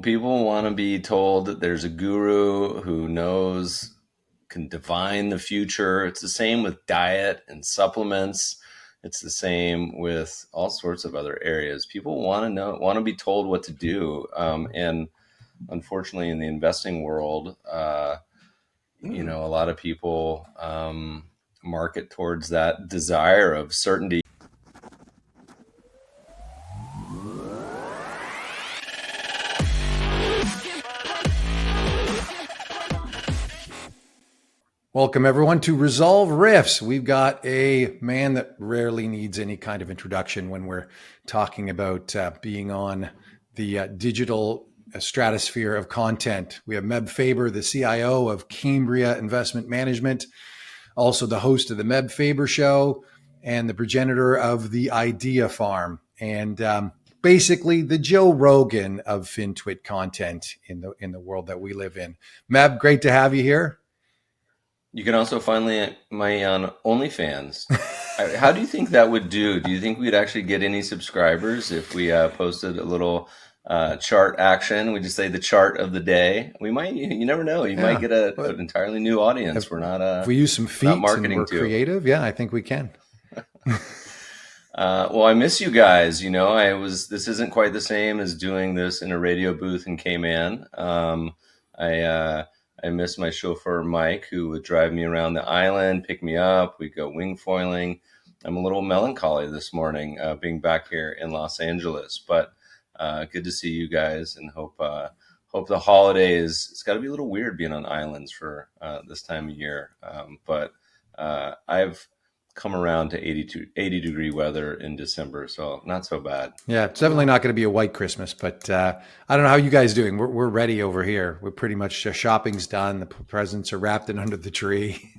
People want to be told that there's a guru who can divine the future. It's the same with diet and supplements. It's the same with all sorts of other areas. People want to be told what to do. And unfortunately, in the investing world, a lot of people market towards that desire of certainty. Welcome, everyone, to Resolve Riffs. We've got a man that rarely needs any kind of introduction when we're talking about being on the digital stratosphere of content. We have Meb Faber, the CIO of Cambria Investment Management, also the host of the Meb Faber Show and the progenitor of the Idea Farm, and basically the Joe Rogan of FinTwit content in the world that we live in. Meb, great to have you here. You can also find my on OnlyFans. How do you think that would do? Do you think we'd actually get any subscribers if we posted a little chart action? We just say the chart of the day. We might. You never know. You might get an entirely new audience. If we use some feet and we're creative, yeah, I think we can. Well, I miss you guys. This isn't quite the same as doing this in a radio booth in Cayman. I miss my chauffeur, Mike, who would drive me around the island, pick me up. We'd go wing foiling. I'm a little melancholy this morning being back here in Los Angeles, but good to see you guys, and hope the holidays, it's got to be a little weird being on islands for this time of year. But I've come around to 80 degree weather in December, so not so bad. Yeah, it's definitely not going to be a white Christmas, but I don't know how you guys doing. We're ready over here. We're pretty much shopping's done. The presents are wrapped and under the tree.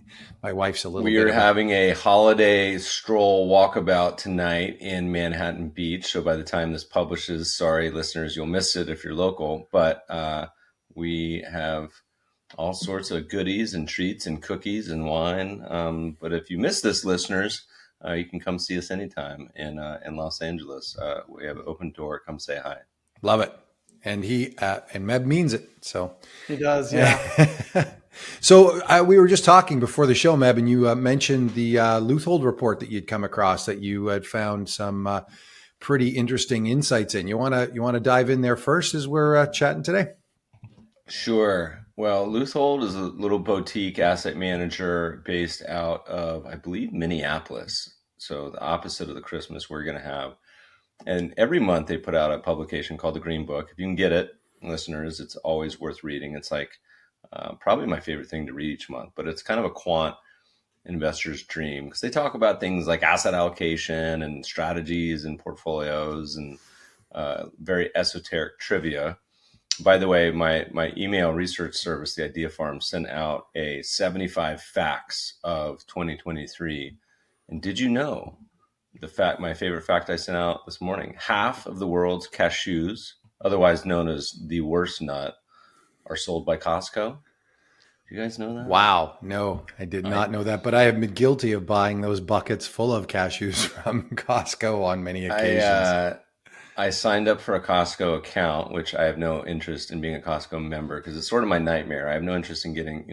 My wife's a little. We are having a holiday stroll walkabout tonight in Manhattan Beach. So by the time this publishes, sorry listeners, you'll miss it if you're local. But we have all sorts of goodies and treats and cookies and wine. But if you miss this, listeners, you can come see us anytime in Los Angeles. We have an open door. Come say hi. Love it. And and Meb means it. So he does. Yeah. So we were just talking before the show, Meb, and you mentioned the Luthold report that you'd come across, that you had found some pretty interesting insights in. You want to dive in there first as we're chatting today? Sure. Well, Luthold is a little boutique asset manager based out of, I believe, Minneapolis. So the opposite of the Christmas we're going to have. And every month they put out a publication called The Green Book. If you can get it, listeners, it's always worth reading. It's like probably my favorite thing to read each month, but it's kind of a quant investor's dream, because they talk about things like asset allocation and strategies and portfolios and very esoteric trivia. By the way, my email research service, the Idea Farm, sent out a 75 facts of 2023. And did you know my favorite fact I sent out this morning, half of the world's cashews, otherwise known as the worst nut, are sold by Costco? Do you guys know that? Wow. No, I did not know that, but I have been guilty of buying those buckets full of cashews from Costco on many occasions. I signed up for a Costco account, which I have no interest in being a Costco member, because it's sort of my nightmare. I have no interest in getting,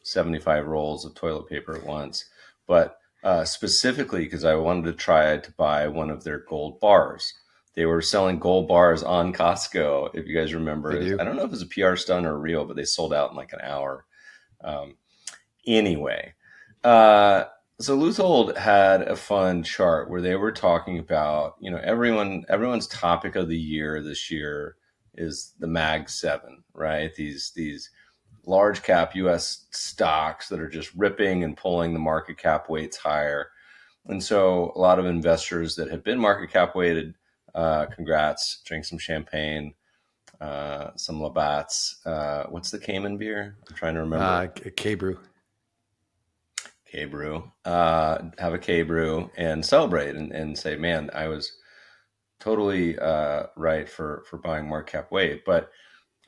75 rolls of toilet paper at once. But specifically because I wanted to try to buy one of their gold bars. They were selling gold bars on Costco, if you guys remember. I don't know if it was a PR stunt or real, but they sold out in like an hour. Anyway, so Luthold had a fun chart where they were talking about, everyone's topic of the year this year is the Mag 7, right? These large cap US stocks that are just ripping and pulling the market cap weights higher. And so a lot of investors that have been market cap weighted, congrats, drink some champagne, some Labatt's. What's the Cayman beer? I'm trying to remember. K-Brew. K-Brew. Have a K-Brew and celebrate and say, man, I was totally right for buying market cap weight. But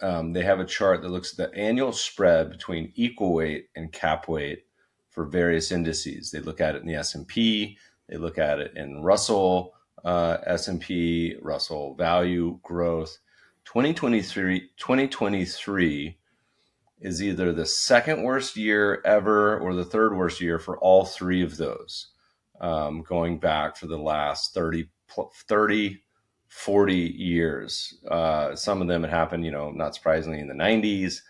they have a chart that looks at the annual spread between equal weight and cap weight for various indices. They look at it in the S&P. They look at it in Russell S&P, Russell Value Growth 2023 is either the second worst year ever or the third worst year for all three of those, going back for the last 30, 40 years. Some of them had happened, not surprisingly, in the 90s,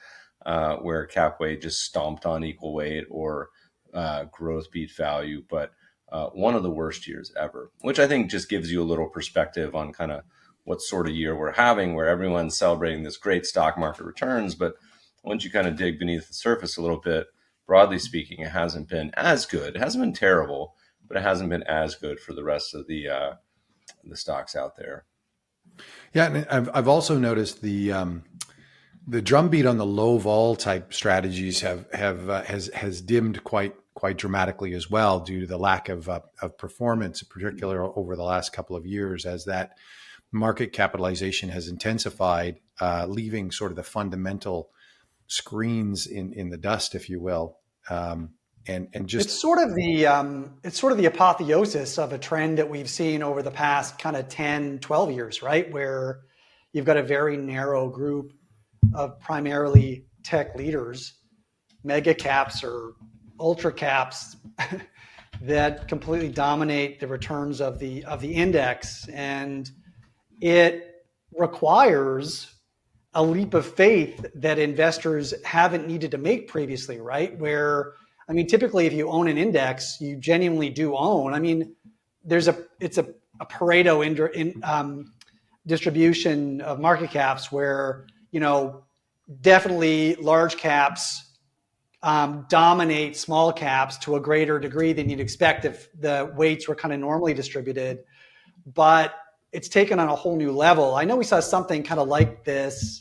where cap weight just stomped on equal weight or growth beat value. But one of the worst years ever, which I think just gives you a little perspective on kind of what sort of year we're having, where everyone's celebrating this great stock market returns. But once you kind of dig beneath the surface a little bit, broadly speaking, it hasn't been as good. It hasn't been terrible, but it hasn't been as good for the rest of the stocks out there. Yeah, and I've also noticed the drumbeat on the low vol type strategies has dimmed quite dramatically as well, due to the lack of performance, in particular over the last couple of years, as that market capitalization has intensified, leaving sort of the fundamental screens in the dust, if you will. And just it's sort of the apotheosis of a trend that we've seen over the past kind of 10, 12 years, right? Where you've got a very narrow group of primarily tech leaders, mega caps or ultra caps that completely dominate the returns of the index. And it requires a leap of faith that investors haven't needed to make previously, right? Where, I mean, typically if you own an index, you genuinely do own. I mean, it's a Pareto distribution of market caps where, definitely large caps dominate small caps to a greater degree than you'd expect if the weights were kind of normally distributed. But it's taken on a whole new level. I know we saw something kind of like this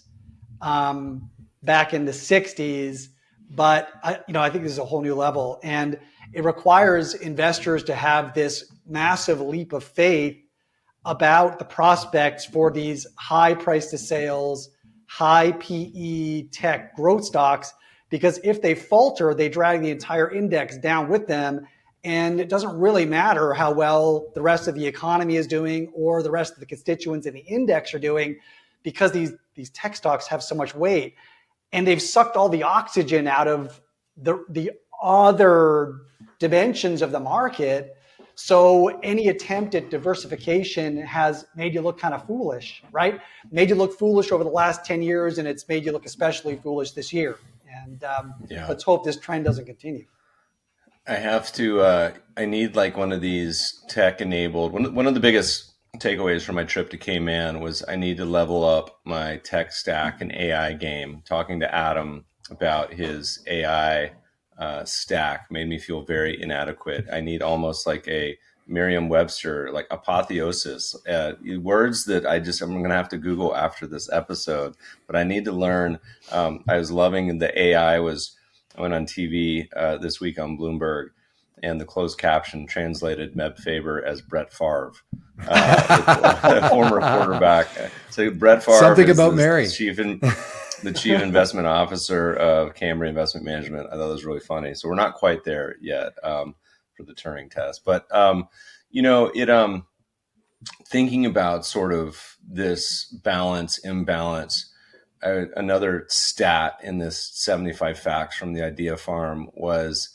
back in the 60s, but I think this is a whole new level. And it requires investors to have this massive leap of faith about the prospects for these high price to sales, high PE tech growth stocks, because if they falter, they drag the entire index down with them. And it doesn't really matter how well the rest of the economy is doing or the rest of the constituents in the index are doing, because these tech stocks have so much weight, and they've sucked all the oxygen out of the other dimensions of the market. So any attempt at diversification has made you look kind of foolish, right? Made you look foolish over the last 10 years, and it's made you look especially foolish this year. And let's hope this trend doesn't continue. I need like one of these tech enabled, one of the biggest takeaways from my trip to Cayman was I need to level up my tech stack and AI game. Talking to Adam about his AI stack made me feel very inadequate. I need almost like a Merriam-Webster, like apotheosis, words that I'm going to have to Google after this episode, but I need to learn. I was loving I went on TV this week on Bloomberg, and the closed caption translated Meb Faber as Brett Favre, former quarterback. So Brett Favre, something about Mary, the chief investment officer of Cambria Investment Management. I thought that was really funny. So we're not quite there yet for the Turing test, but thinking about sort of this balance, imbalance. Another stat in this 75 facts from the Idea Farm was,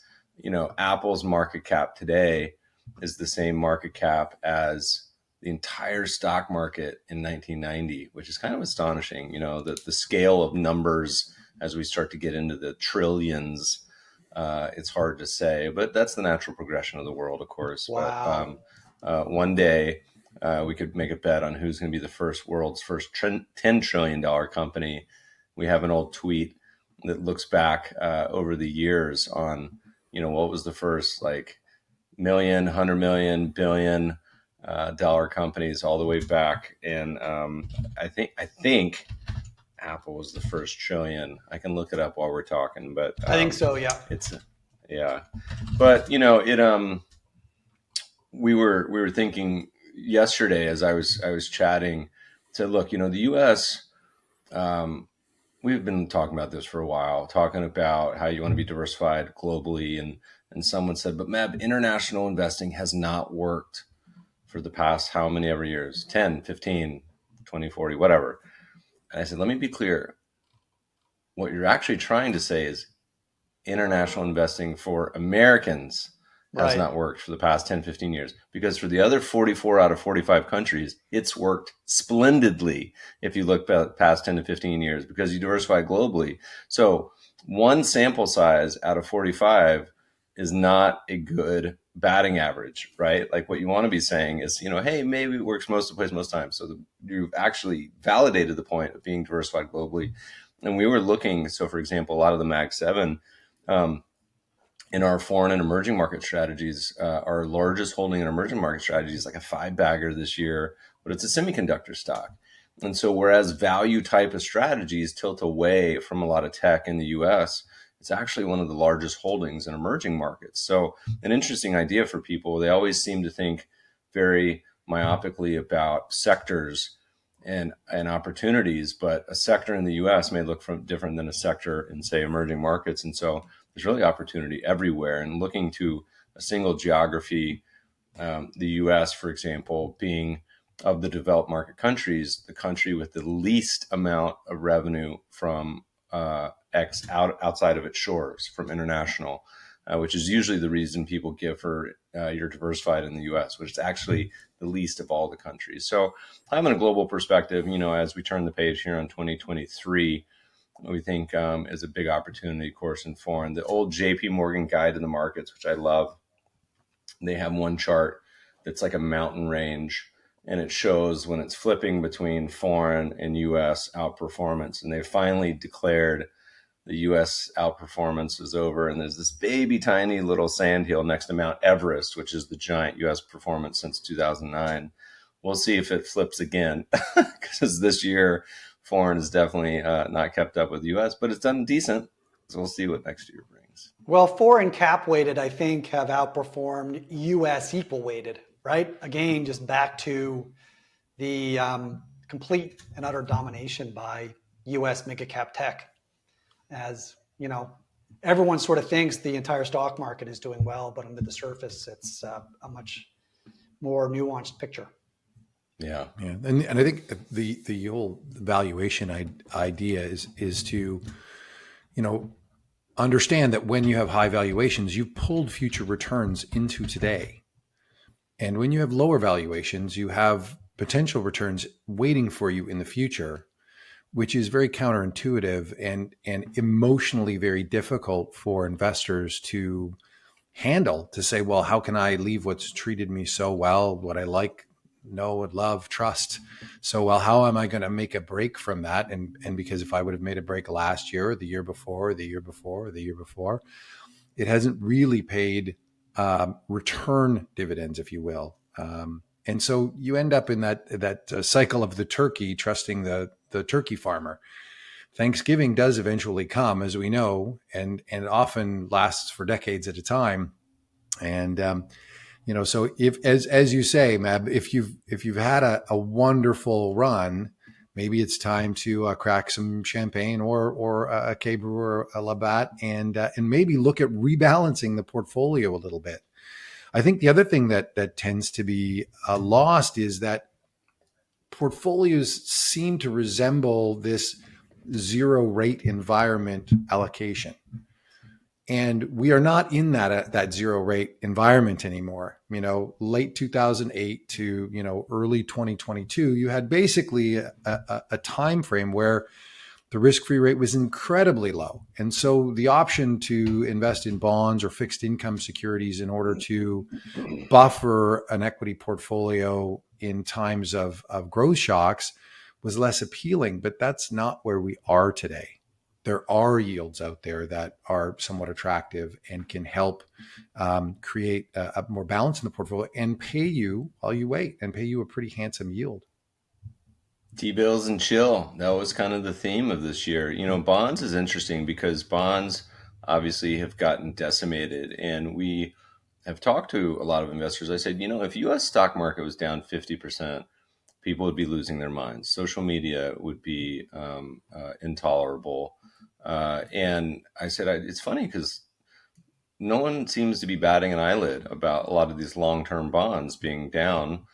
Apple's market cap today is the same market cap as the entire stock market in 1990, which is kind of astonishing. The scale of numbers as we start to get into the trillions, it's hard to say, but that's the natural progression of the world, of course. Wow. But one day we could make a bet on who's going to be the world's first $10 trillion company. We have an old tweet that looks back over the years on, what was the first like million, 100 million, billion dollar companies all the way back. And I think Apple was the first trillion. I can look it up while we're talking, but I think so. Yeah. But we were thinking yesterday as I was chatting to look, the U.S. We've been talking about this for a while, talking about how you want to be diversified globally, and someone said, but Meb, international investing has not worked for the past how many ever years, 10, 15, 20, 40, whatever. And I said, let me be clear. What you're actually trying to say is international investing for Americans has Right. not worked for the past 10, 15 years, because for the other 44 out of 45 countries, it's worked splendidly if you look past 10 to 15 years, because you diversify globally. So one sample size out of 45 is not a good batting average, right? Like what you want to be saying is, hey, maybe it works most of the place most times. So you've actually validated the point of being diversified globally. And we were looking, so for example, a lot of the Mag 7, um, in our foreign and emerging market strategies, our largest holding in emerging market strategies is like a 5-bagger this year, but it's a semiconductor stock. And so whereas value type of strategies tilt away from a lot of tech in the US, it's actually one of the largest holdings in emerging markets. So an interesting idea for people. They always seem to think very myopically about sectors and opportunities, but a sector in the US may look different than a sector in, say, emerging markets. And so there's really opportunity everywhere. And looking to a single geography, the US, for example, being of the developed market countries, the country with the least amount of revenue from outside of its shores, from international, which is usually the reason people give for you're diversified in the US, which is actually the least of all the countries. So having a global perspective, as we turn the page here on 2023, we think is a big opportunity, of course, in foreign. The old JP Morgan guide to the markets, which I love, they have one chart that's like a mountain range, and it shows when it's flipping between foreign and US outperformance. And they finally declared the US outperformance is over. And there's this baby tiny little sandhill next to Mount Everest, which is the giant US performance since 2009. We'll see if it flips again, because this year foreign is definitely not kept up with the US, but it's done decent. So we'll see what next year brings. Well, foreign cap weighted, I think, have outperformed US equal weighted, right? Again, just back to the complete and utter domination by US mega cap tech. As you know, everyone sort of thinks the entire stock market is doing well, but under the surface, it's a much more nuanced picture. Yeah, and I think the whole valuation idea is to, understand that when you have high valuations, you've pulled future returns into today, and when you have lower valuations, you have potential returns waiting for you in the future, which is very counterintuitive and emotionally very difficult for investors to handle. To say, well, how can I leave what's treated me so well, what I like, know, would love, trust so well? How am I going to make a break from that? And because if I would have made a break last year, or the year before, or the year before, or the year before, it hasn't really paid return dividends, if you will. And so you end up in that cycle of the turkey, trusting the turkey farmer. Thanksgiving does eventually come, as we know, and often lasts for decades at a time. And so if, as you say, Meb, if you've had a wonderful run, maybe it's time to crack some champagne or a Cambria or a Labatt, and maybe look at rebalancing the portfolio a little bit. I think the other thing that tends to be lost is that portfolios seem to resemble this zero rate environment allocation. And we are not in that zero rate environment anymore. Late 2008 to early 2022, you had basically a time frame where the risk-free rate was incredibly low. And so the option to invest in bonds or fixed income securities in order to buffer an equity portfolio in times of growth shocks was less appealing, but that's not where we are today. There are yields out there that are somewhat attractive and can help create a more balance in the portfolio and pay you while you wait, and pay you a pretty handsome yield. T-bills and chill. That was kind of the theme of this year. Bonds is interesting because bonds obviously have gotten decimated. And we have talked to a lot of investors. I said, if US stock market was down 50%, people would be losing their minds. Social media would be intolerable. And I said, it's funny because no one seems to be batting an eyelid about a lot of these long-term bonds being down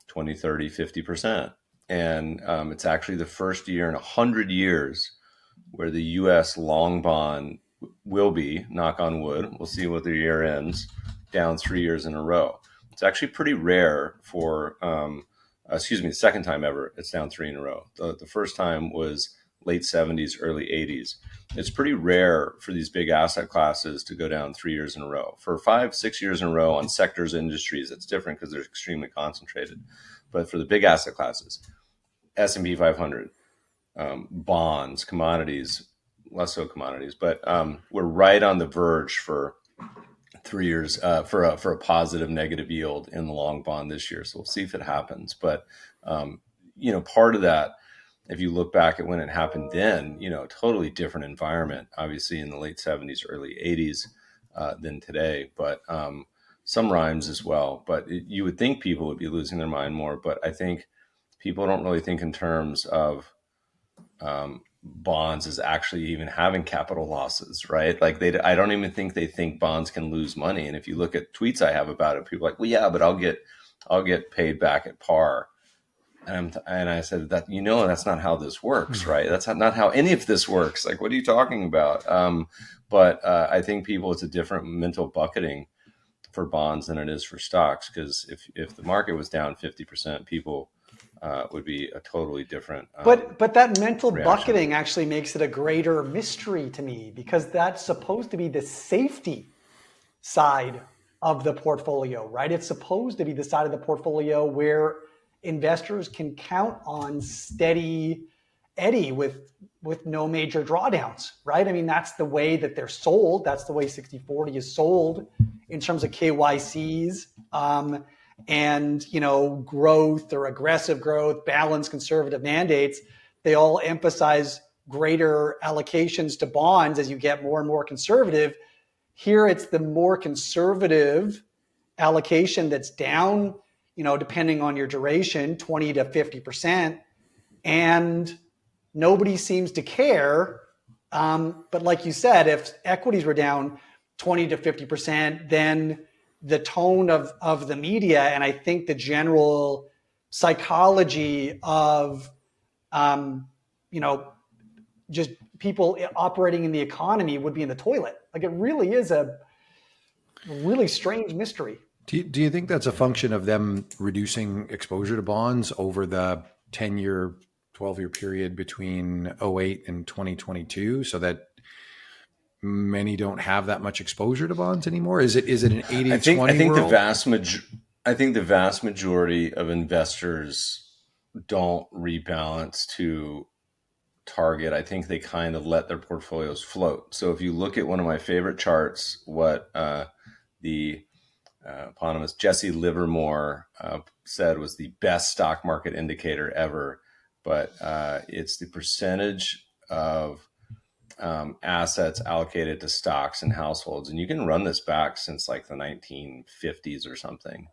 20, 30, 50%. and it's actually the first year in 100 years where the U.S. long bond will be, knock on wood, we'll see what the year ends, down 3 years in a row. It's actually pretty rare for, the second time ever it's down three in a row. The first time was late 70s, early 80s. It's pretty rare for these big asset classes to go down 3 years in a row. For 5-6 years in a row on sectors, industries, it's different because they're extremely concentrated. But for the big asset classes, S&P 500, bonds, commodities, less so commodities, but we're right on the verge for 3 years for a positive negative yield in the long bond this year. So we'll see if it happens. But part of that, if you look back at when it happened then, totally different environment, obviously in the late 70s, early 80s than today, but some rhymes as well. But you would think people would be losing their mind more, but I think people don't really think in terms of bonds as actually even having capital losses, right? Like I don't even think they think bonds can lose money. And if you look at tweets I have about it, people are like, well, yeah, but I'll get paid back at par. And I said that, that's not how this works, right? That's not how any of this works. Like, what are you talking about? But I think it's a different mental bucketing for bonds than it is for stocks. Because if the market was down 50%, people would be a totally different but that mental reaction. bucketing actually makes it a greater mystery to me, because that's supposed to be the safety side of the portfolio, right? It's supposed to be the side of the portfolio where investors can count on steady Eddie with no major drawdowns, right? I mean, that's the way that they're sold. That's the way 60/40 is sold in terms of KYCs and growth or aggressive growth, balanced conservative mandates. They all emphasize greater allocations to bonds as you get more and more conservative. Here, it's the more conservative allocation that's down, depending on your duration, 20 to 50%. And nobody seems to care. But like you said, if equities were down 20 to 50%, then the tone of the media, and I think the general psychology of, just people operating in the economy would be in the toilet. Like, it really is a really strange mystery. Do you think that's a function of them reducing exposure to bonds over the 10-year, 12-year period between 2008 and 2022, so that many don't have that much exposure to bonds anymore? Is it an 80-20 I think world? the vast majority of investors don't rebalance to target. I think they kind of let their portfolios float. So if you look at one of my favorite charts, what the eponymous Jesse Livermore said was the best stock market indicator ever, but it's the percentage of assets allocated to stocks and households. And you can run this back since like the 1950s or something.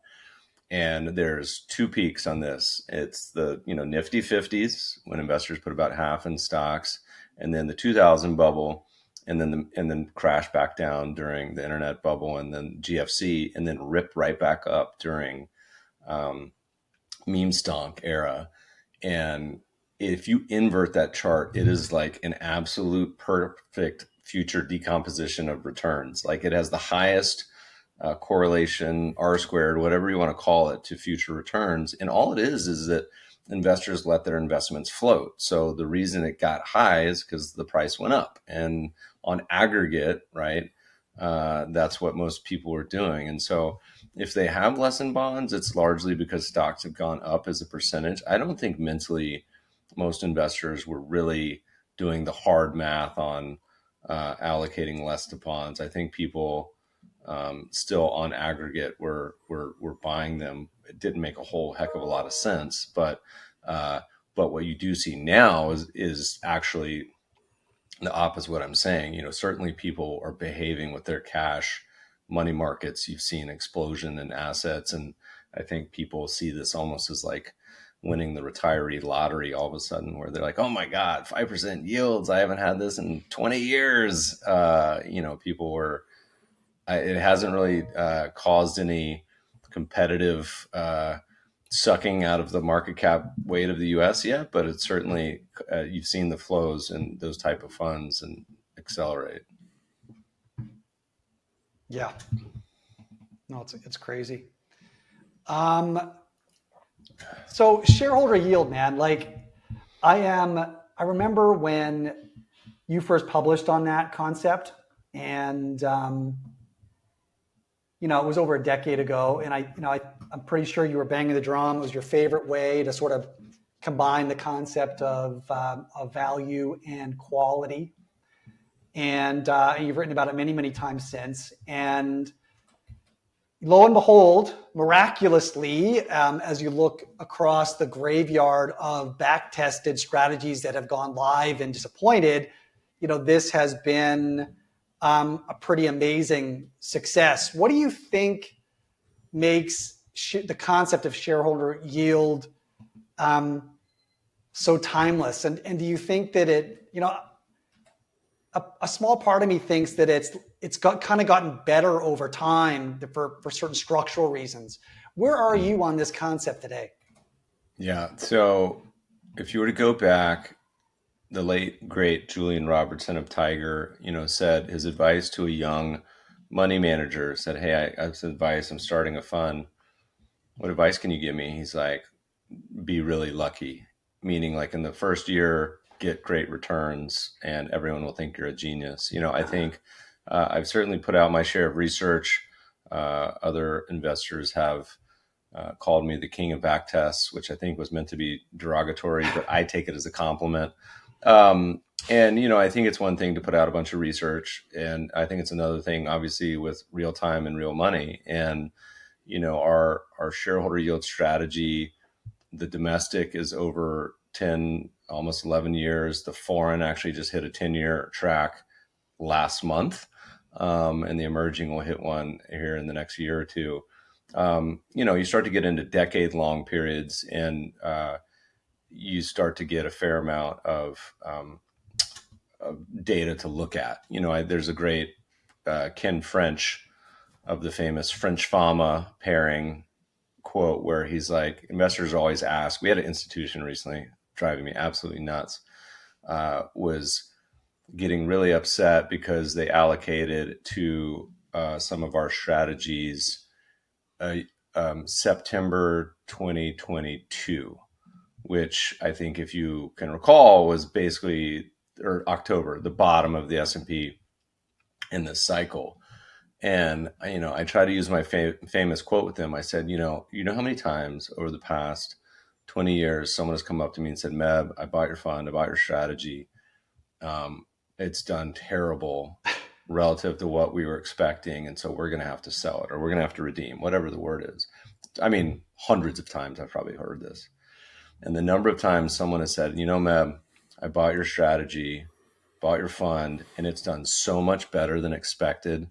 And there's two peaks on this. It's the nifty 50s when investors put about half in stocks, and then the 2000 bubble, and then crash back down during the internet bubble, and then GFC, and then rip right back up during meme stonk era. And if you invert that chart, it is like an absolute perfect future decomposition of returns. Like, it has the highest correlation, R squared, whatever you want to call it, to future returns. And all it is that investors let their investments float. So the reason it got high is because the price went up. And on aggregate, right, that's what most people are doing. And so if they have less in bonds, it's largely because stocks have gone up as a percentage. I don't think mentally most investors were really doing the hard math on allocating less to bonds. I think people still on aggregate were buying them. It didn't make a whole heck of a lot of sense, but what you do see now is actually the opposite of what I'm saying. Certainly people are behaving with their cash. Money markets, you've seen explosion in assets, and I think people see this almost as like winning the retiree lottery all of a sudden, where they're like, oh my God, 5% yields. I haven't had this in 20 years. People were, it hasn't really caused any competitive sucking out of the market cap weight of the U.S. yet, but it's certainly you've seen the flows in those type of funds and accelerate. Yeah, no, it's crazy. So shareholder yield, man, like I remember when you first published on that concept, and it was over a decade ago, and I'm pretty sure you were banging the drum. It was your favorite way to sort of combine the concept of value and quality, and you've written about it many, many times since. And lo and behold, miraculously, as you look across the graveyard of back-tested strategies that have gone live and disappointed, this has been a pretty amazing success. What do you think makes the concept of shareholder yield so timeless? And do you think that a small part of me thinks that it's kind of gotten better over time for certain structural reasons. Where are you on this concept today? Yeah. So if you were to go back, the late great Julian Robertson of Tiger, said his advice to a young money manager said, "Hey, I have some advice. I'm starting a fund. What advice can you give me?" He's like, "Be really lucky," meaning like in the first year, get great returns, and everyone will think you're a genius. I think I've certainly put out my share of research. Other investors have called me the king of back tests, which I think was meant to be derogatory, but I take it as a compliment. And I think it's one thing to put out a bunch of research, and I think it's another thing, obviously, with real time and real money. And our shareholder yield strategy, the domestic is over 10, almost 11 years. The foreign actually just hit a 10-year track last month, and the emerging will hit one here in the next year or two. You start to get into decade-long periods, and you start to get a fair amount of data to look at. There's a great Ken French of the famous French Fama pairing quote where he's like, investors always ask, we had an institution recently driving me absolutely nuts, was getting really upset because they allocated to some of our strategies September 2022, which I think, if you can recall, was basically, or October, the bottom of the S&P in this cycle. And I try to use my famous quote with them. I said, you know how many times over the past 20 years someone has come up to me and said, "Meb, I bought your fund, I bought your strategy. It's done terrible relative to what we were expecting, and so we're going to have to sell it, or we're going to have to redeem," whatever the word is. I mean, hundreds of times I've probably heard this. And the number of times someone has said, "Meb, I bought your strategy, bought your fund, and it's done so much better than expected,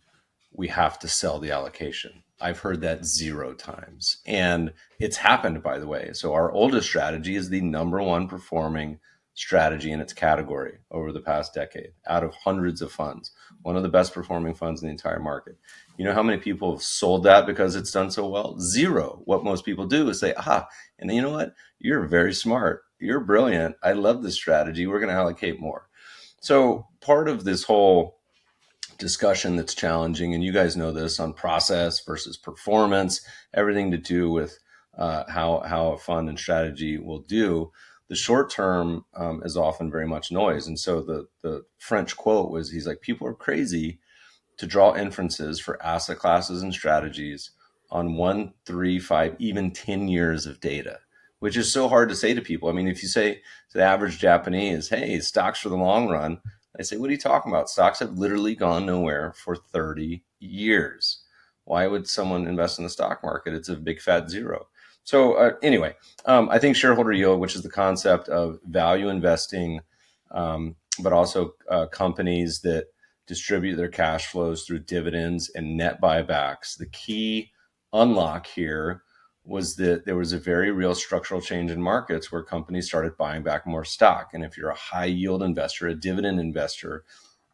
we have to sell the allocation." I've heard that 0 times. And it's happened, by the way. So our oldest strategy is the number one performing strategy in its category over the past decade, out of hundreds of funds, one of the best performing funds in the entire market. You know how many people have sold that because it's done so well? 0. What most people do is say, and you know what? You're very smart. You're brilliant. I love this strategy. We're going to allocate more. So part of this whole discussion that's challenging, and you guys know this, on process versus performance, everything to do with how a fund and strategy will do. The short term is often very much noise. And so the French quote was, he's like, people are crazy to draw inferences for asset classes and strategies on 1, 3, 5, even 10 years of data, which is so hard to say to people. I mean, if you say to the average Japanese, "Hey, stocks for the long run," I say, "What are you talking about? Stocks have literally gone nowhere for 30 years. Why would someone invest in the stock market? It's a big fat 0. So anyway, I think shareholder yield, which is the concept of value investing, but also companies that distribute their cash flows through dividends and net buybacks. The key unlock here was that there was a very real structural change in markets where companies started buying back more stock. And if you're a high yield investor, a dividend investor,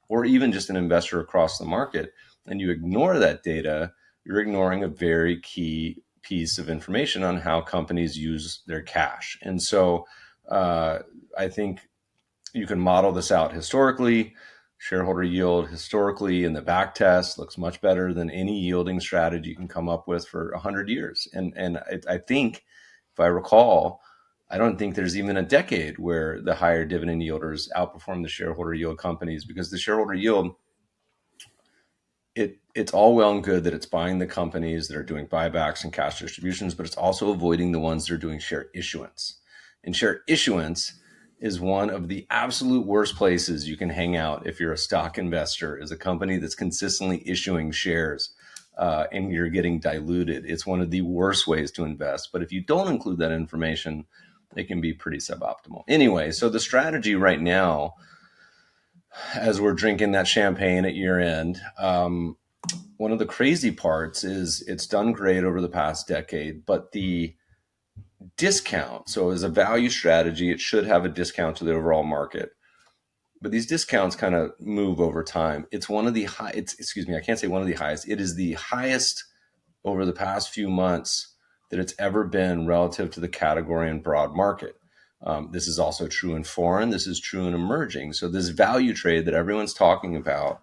or even just an investor across the market, and you ignore that data, you're ignoring a very key piece of information on how companies use their cash. And so I think you can model this out historically. Shareholder yield historically in the back test looks much better than any yielding strategy you can come up with for 100 years. And I think, if I recall, I don't think there's even a decade where the higher dividend yielders outperform the shareholder yield companies, because the shareholder yield, it's all well and good that it's buying the companies that are doing buybacks and cash distributions, but it's also avoiding the ones that are doing share issuance. And share issuance is one of the absolute worst places you can hang out if you're a stock investor, is a company that's consistently issuing shares and you're getting diluted. It's one of the worst ways to invest. But if you don't include that information, it can be pretty suboptimal. Anyway, so the strategy right now, as we're drinking that champagne at year end, one of the crazy parts is it's done great over the past decade, but the discount, so as a value strategy, it should have a discount to the overall market. But these discounts kind of move over time. It's one of the I can't say one of the highest. It is the highest over the past few months that it's ever been relative to the category and broad market. This is also true in foreign. This is true in emerging. So this value trade that everyone's talking about,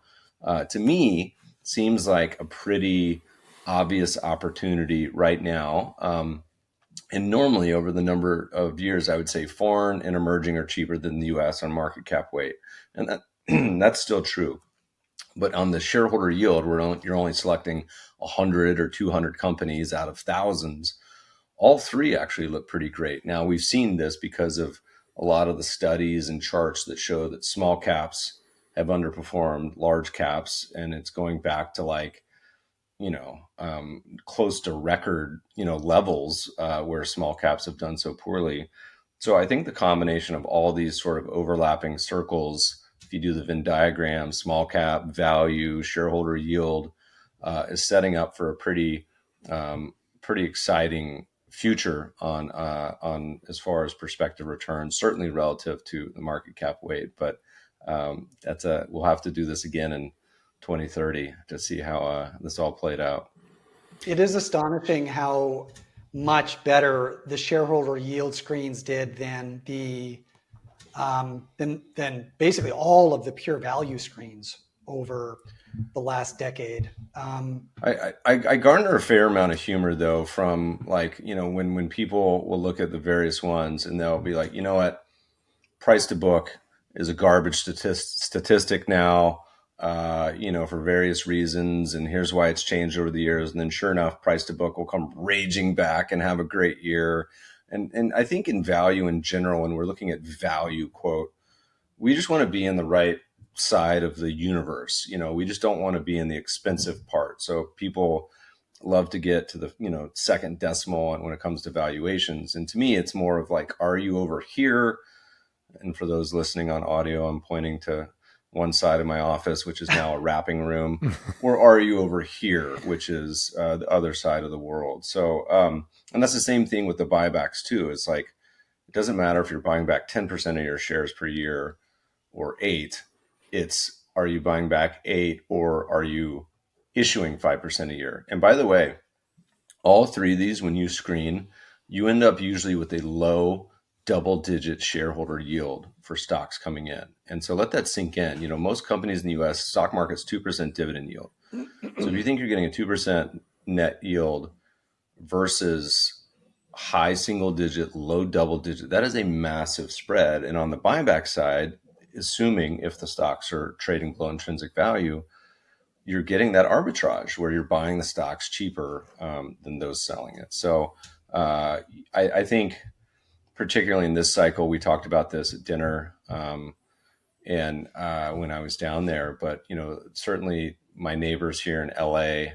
to me, seems like a pretty obvious opportunity right now. And normally over the number of years, I would say foreign and emerging are cheaper than the US on market cap weight. And that, that's still true. But on the shareholder yield, you're only selecting 100 or 200 companies out of thousands. All three actually look pretty great. Now, we've seen this because of a lot of the studies and charts that show that small caps have underperformed large caps, and it's going back to like, close to record, levels where small caps have done so poorly. So I think the combination of all these sort of overlapping circles, if you do the Venn diagram, small cap, value, shareholder yield, is setting up for a pretty exciting future on as far as prospective returns, certainly relative to the market cap weight. But we'll have to do this again in 2030 to see how this all played out. It is astonishing how much better the shareholder yield screens did than than basically all of the pure value screens over the last decade. I garner a fair amount of humor though from when people will look at the various ones and they'll be like, you know what, price to book is a garbage statistic now, for various reasons, and here's why it's changed over the years. And then sure enough, price to book will come raging back and have a great year. And I think in value in general, when we're looking at value, quote, we just want to be in the right side of the universe. We just don't want to be in the expensive part. So people love to get to the, second decimal when it comes to valuations. And to me, it's more of like, are you over here? And for those listening on audio, I'm pointing to one side of my office, which is now a wrapping room, or are you over here, which is the other side of the world? So, and that's the same thing with the buybacks too. It's like, it doesn't matter if you're buying back 10% of your shares per year or 8. It's, are you buying back 8 or are you issuing 5% a year? And by the way, all three of these, when you screen, you end up usually with a low double-digit shareholder yield for stocks coming in. And so let that sink in. Most companies in the US stock market's 2% dividend yield. So if you think you're getting a 2% net yield versus high single digit, low double digit, that is a massive spread. And on the buyback side, assuming if the stocks are trading below intrinsic value, you're getting that arbitrage where you're buying the stocks cheaper than those selling it. So I think particularly in this cycle, we talked about this at dinner and when I was down there, but certainly my neighbors here in LA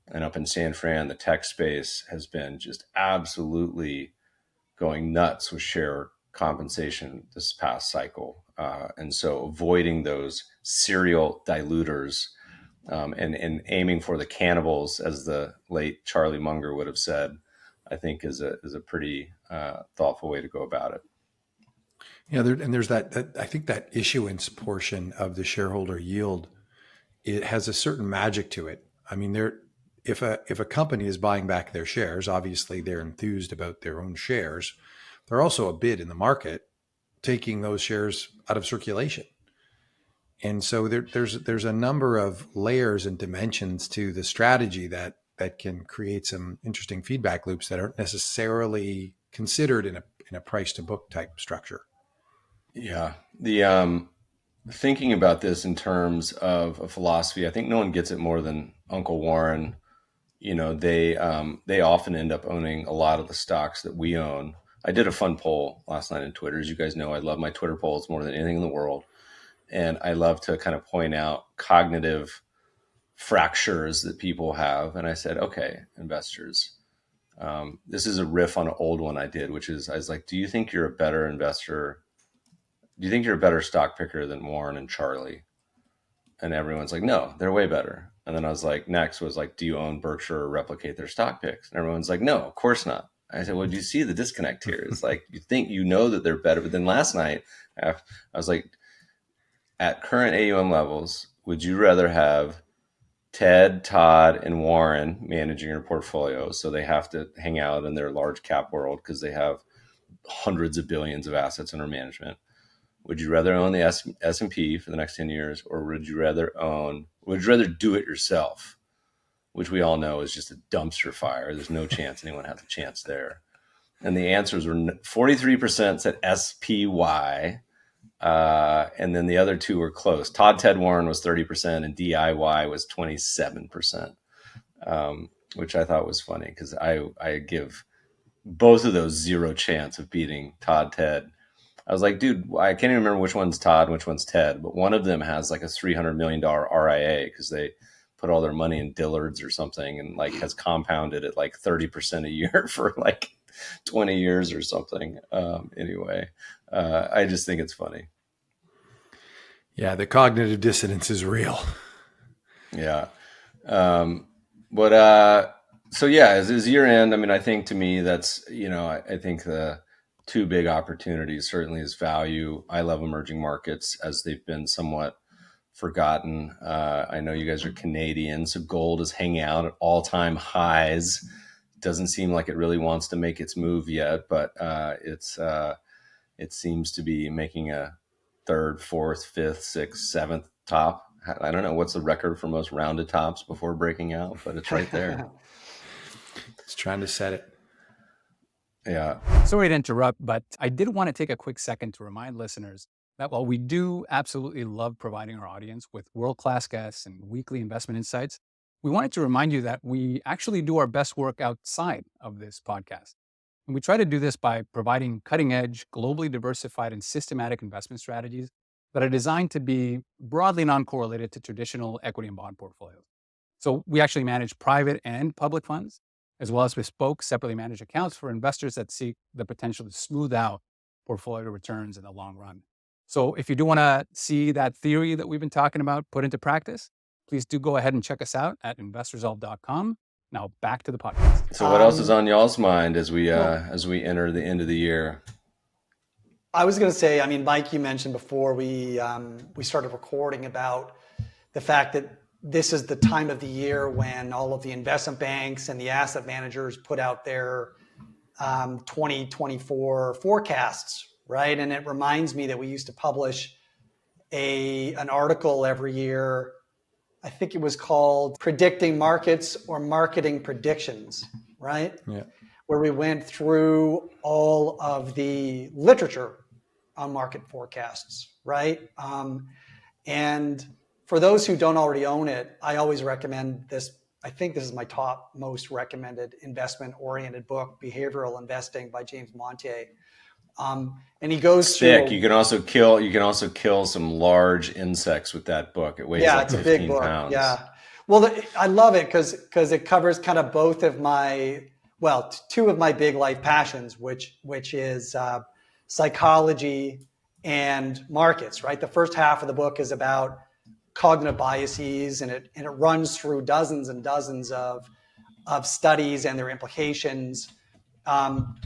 and up in San Fran, the tech space has been just absolutely going nuts with share compensation this past cycle. And so avoiding those serial diluters and aiming for the cannibals, as the late Charlie Munger would have said, I think is a pretty thoughtful way to go about it. Yeah, there's that I think that issuance portion of the shareholder yield, it has a certain magic to it. I mean, if a company is buying back their shares, obviously they're enthused about their own shares. They're also a bid in the market, taking those shares out of circulation. And so there's a number of layers and dimensions to the strategy that can create some interesting feedback loops that aren't necessarily considered in a price to book type structure. Yeah. The thinking about this in terms of a philosophy, I think no one gets it more than Uncle Warren. They often end up owning a lot of the stocks that we own. I did a fun poll last night on Twitter. As you guys know, I love my Twitter polls more than anything in the world. And I love to kind of point out cognitive fractures that people have. And I said, okay, investors, this is a riff on an old one I did, which is, I was like, do you think you're a better investor? Do you think you're a better stock picker than Warren and Charlie? And everyone's like, no, they're way better. And then I was like, next was like, do you own Berkshire or replicate their stock picks? And everyone's like, no, of course not. I said, well, do you see the disconnect here? It's like, you think you know that they're better. But then last night, I was like, at current AUM levels, would you rather have Ted, Todd, and Warren managing your portfolio? So they have to hang out in their large cap world because they have hundreds of billions of assets under management. Would you rather own the S&P for the next 10 years, or would you rather do it yourself, which we all know is just a dumpster fire? There's no chance anyone has a chance there. And the answers were 43% said SPY, and then the other two were close. Todd, Ted, Warren was 30%, and DIY was 27%, which I thought was funny because I give both of those zero chance of beating Todd, Ted. I was like, dude, I can't even remember which one's Todd and which one's Ted, but one of them has like a $300 million RIA because they put all their money in Dillard's or something and like has compounded at like 30% a year for like 20 years or something. Anyway, I just think it's funny. Yeah, the cognitive dissonance is real. Yeah. So yeah, as year end, I mean, I think to me that's, I think the two big opportunities certainly is value. I love emerging markets as they've been somewhat forgotten. I know you guys are Canadian, so gold is hanging out at all-time highs. Doesn't seem like it really wants to make its move yet, but it seems to be making a third, fourth, fifth, sixth, seventh top. I don't know what's the record for most rounded tops before breaking out, but it's right there. It's trying to set it. Yeah. Sorry to interrupt, but I did want to take a quick second to remind listeners that while we do absolutely love providing our audience with world-class guests and weekly investment insights, we wanted to remind you that we actually do our best work outside of this podcast. And we try to do this by providing cutting-edge, globally diversified, and systematic investment strategies that are designed to be broadly non-correlated to traditional equity and bond portfolios. So we actually manage private and public funds, as well as bespoke, separately managed accounts for investors that seek the potential to smooth out portfolio returns in the long run. So if you do want to see that theory that we've been talking about put into practice, please do go ahead and check us out at investorsolve.com. Now back to the podcast. So what else is on y'all's mind as we enter the end of the year? I was going to say, I mean, Mike, you mentioned before we started recording about the fact that this is the time of the year when all of the investment banks and the asset managers put out their 2024 forecasts, right? And it reminds me that we used to publish an article every year. I think it was called Predicting Markets or Marketing Predictions, right? Yeah. Where we went through all of the literature on market forecasts, right? And for those who don't already own it, I always recommend this. I think this is my top most recommended investment-oriented book, Behavioral Investing by James Montier. And he goes thick. through. You can also kill some large insects with that book. It weighs like 15 big book. pounds. Yeah. Well, I love it because it covers kind of both of two of my big life passions, which is psychology and markets. Right. The first half of the book is about cognitive biases, and it runs through dozens and dozens of studies and their implications,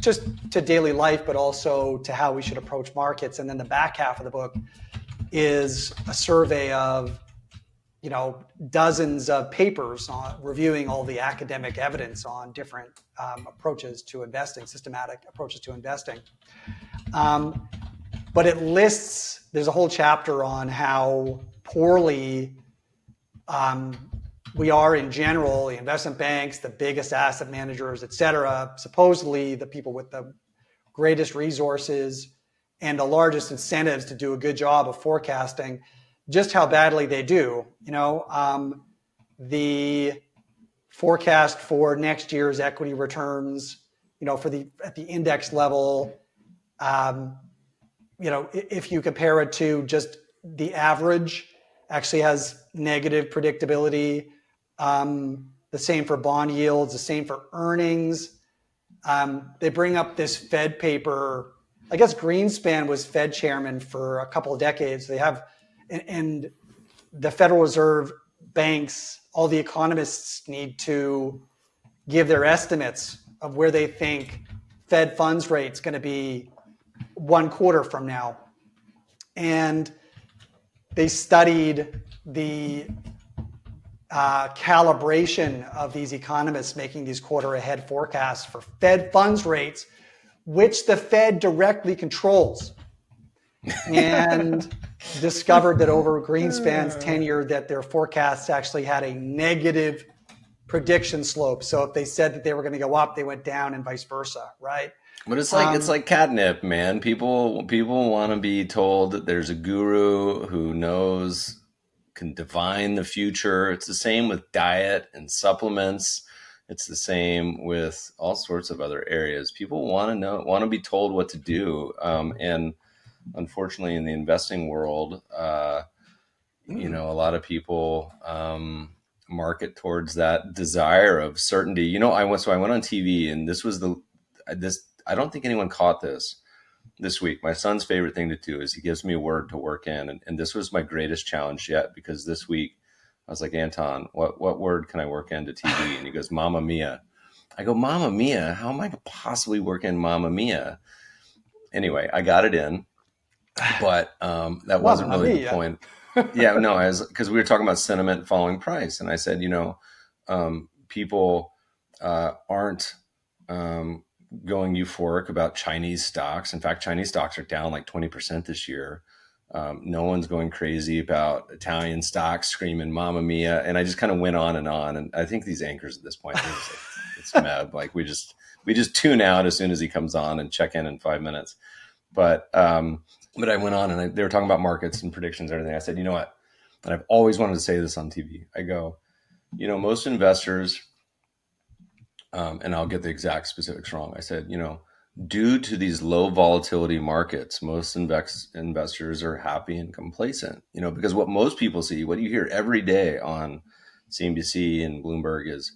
just to daily life, but also to how we should approach markets. And then the back half of the book is a survey of, dozens of papers on reviewing all the academic evidence on different approaches to investing, systematic approaches to investing. But it lists, there's a whole chapter on how poorly we are in general, the investment banks, the biggest asset managers, et cetera, supposedly the people with the greatest resources and the largest incentives to do a good job of forecasting, just how badly they do. The forecast for next year's equity returns, at the index level, if you compare it to just the average, actually has negative predictability. The same for bond yields, the same for earnings. They bring up this Fed paper. I guess Greenspan was Fed chairman for a couple of decades. They have, and the Federal Reserve banks, all the economists need to give their estimates of where they think Fed funds rate's going to be 1 quarter from now. And they studied the calibration of these economists making these quarter ahead forecasts for Fed funds rates, which the Fed directly controls, and discovered that over Greenspan's tenure that their forecasts actually had a negative prediction slope. So if they said that they were going to go up, they went down, and vice versa, right? But it's like catnip, man. People want to be told that there's a guru who can divine the future. It's the same with diet and supplements. It's the same with all sorts of other areas. People want to be told what to do. And unfortunately, in the investing world, a lot of people market towards that desire of certainty. I went on TV, and I don't think anyone caught this week. My son's favorite thing to do is he gives me a word to work in. And this was my greatest challenge yet, because this week I was like, Anton, what word can I work into TV? And he goes, Mamma Mia. I go, Mamma Mia? How am I going to possibly work in Mamma Mia? Anyway, I got it in, but that wasn't really the point. Yeah, no, because we were talking about sentiment following price. And I said, people aren't going euphoric about Chinese stocks. In fact, Chinese stocks are down like 20% this year. No one's going crazy about Italian stocks screaming Mamma Mia. And I just kind of went on. And I think these anchors at this point, it's Meb. Like we just tune out as soon as he comes on and check in 5 minutes. But I went on, and they were talking about markets and predictions and everything. I said, you know what? And I've always wanted to say this on TV. I go, most investors, and I'll get the exact specifics wrong. I said, due to these low volatility markets, most investors are happy and complacent, because what most people see, what you hear every day on CNBC and Bloomberg is,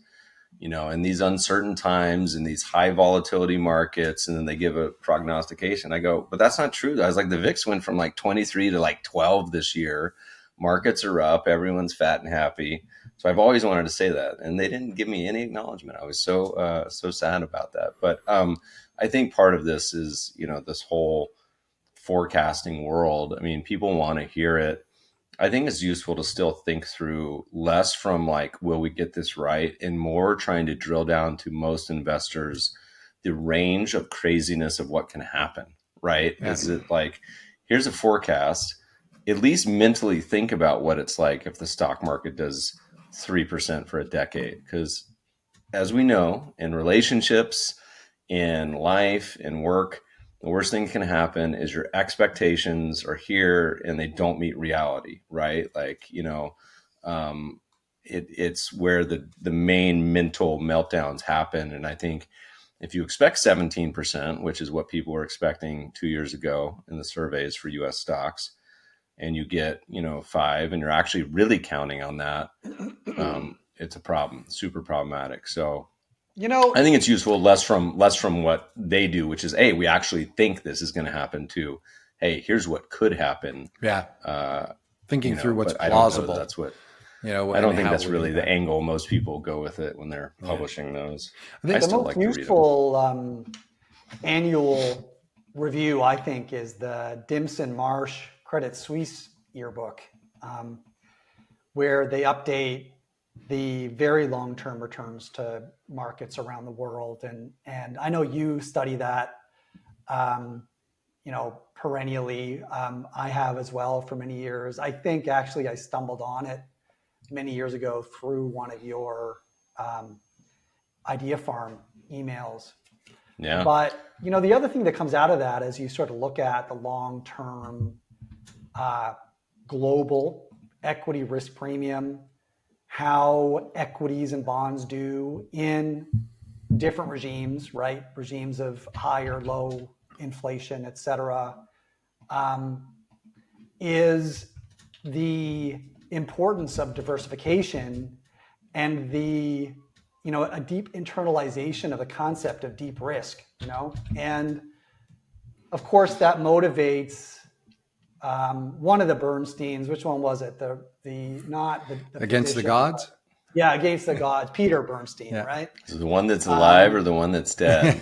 in these uncertain times, in these high volatility markets, and then they give a prognostication. I go, but that's not true. I was like, the VIX went from like 23 to like 12 this year. Markets are up. Everyone's fat and happy. So I've always wanted to say that, and they didn't give me any acknowledgement. I was so sad about that. But I think part of this is, this whole forecasting world. I mean, people want to hear it. I think it's useful to still think through less from like, will we get this right? And more trying to drill down to most investors, the range of craziness of what can happen, right? Yeah. Is it like, here's a forecast, at least mentally think about what it's like if the stock market does 3% for a decade. Because as we know, in relationships, in life, in work, the worst thing that can happen is your expectations are here and they don't meet reality, right? Like, it's where the main mental meltdowns happen. And I think if you expect 17%, which is what people were expecting 2 years ago in the surveys for US stocks, and you get, 5, and you're actually really counting on that, it's a problem, super problematic. So, I think it's useful less from what they do, which is, hey, we actually think this is going to happen, to, hey, here's what could happen. Yeah. Thinking through what's plausible. plausible. That's what, I don't think that's really the angle most people go with it when they're publishing those. I think the most useful annual review, I think, is the Dimson Marsh Credit Suisse yearbook, where they update the very long-term returns to markets around the world. And I know you study that, perennially. I have as well for many years. I think actually I stumbled on it many years ago through one of your Idea Farm emails. Yeah. But, the other thing that comes out of that as you sort of look at the long-term global equity risk premium, how equities and bonds do in different regimes, right? Regimes of high or low inflation, et cetera, is the importance of diversification and the, a deep internalization of the concept of deep risk, and of course that motivates one of the Bernsteins. Which one was it? The Against the Gods? Yeah, Against the Gods. Peter Bernstein, Yeah. right? Is it the one that's alive or the one that's dead?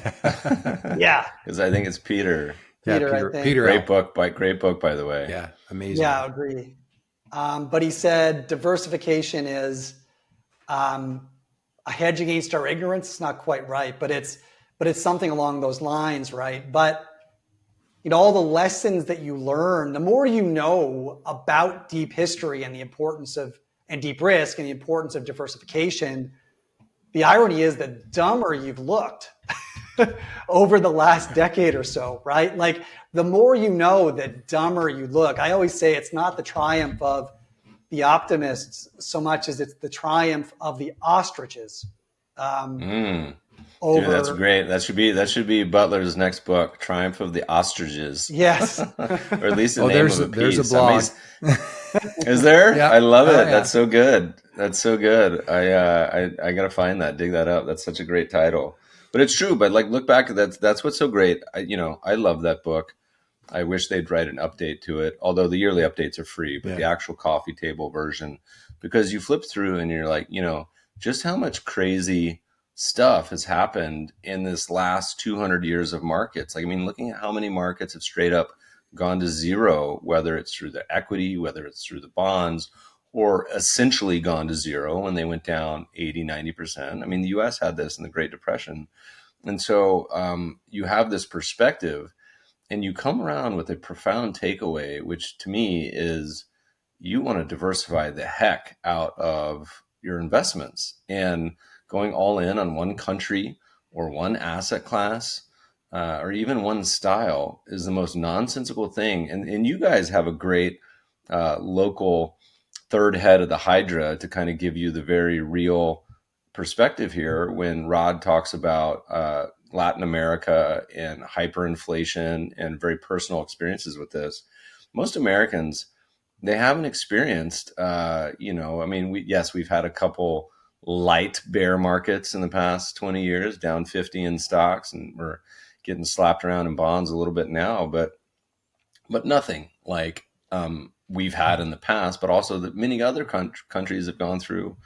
Yeah, Because I think it's Peter. Peter, Peter, I think. Peter Great book, by the way. Yeah, amazing. Yeah, I agree. But he said diversification is a hedge against our ignorance. It's not quite right, but it's something along those lines, right? But all the lessons that you learn, the more you know about deep history and the importance of and deep risk and the importance of diversification, the irony is the dumber you've looked over the last decade or so, right? Like the more you know, the dumber you look. I always say it's not the triumph of the optimists so much as it's the triumph of the ostriches. Dude, that's great. That should be Butler's next book, Triumph of the Ostriches. Yes. Or at least the name of a piece. There's a blog. Is there? Yeah. I love it. Yeah. That's so good. That's so good. I gotta find that, dig that up. That's such a great title. But it's true. But like, look back. That's what's so great. I love that book. I wish they'd write an update to it. Although the yearly updates are free, but the actual coffee table version, because you flip through and you're like, just how much crazy stuff has happened in this last 200 years of markets. Like, I mean, looking at how many markets have straight up gone to zero, whether it's through the equity, whether it's through the bonds, or essentially gone to zero when they went down 80, 90%. I mean, the US had this in the Great Depression. And so you have this perspective and you come around with a profound takeaway, which to me is you want to diversify the heck out of your investments, and going all in on one country or one asset class or even one style is the most nonsensical thing. And you guys have a great local third head of the Hydra to kind of give you the very real perspective here when Rod talks about Latin America and hyperinflation and very personal experiences with this. Most Americans, they haven't experienced, I mean, we've had a couple light bear markets in the past 20 years, down 50 in stocks, and we're getting slapped around in bonds a little bit now, but nothing like we've had in the past, but also that many other countries have gone through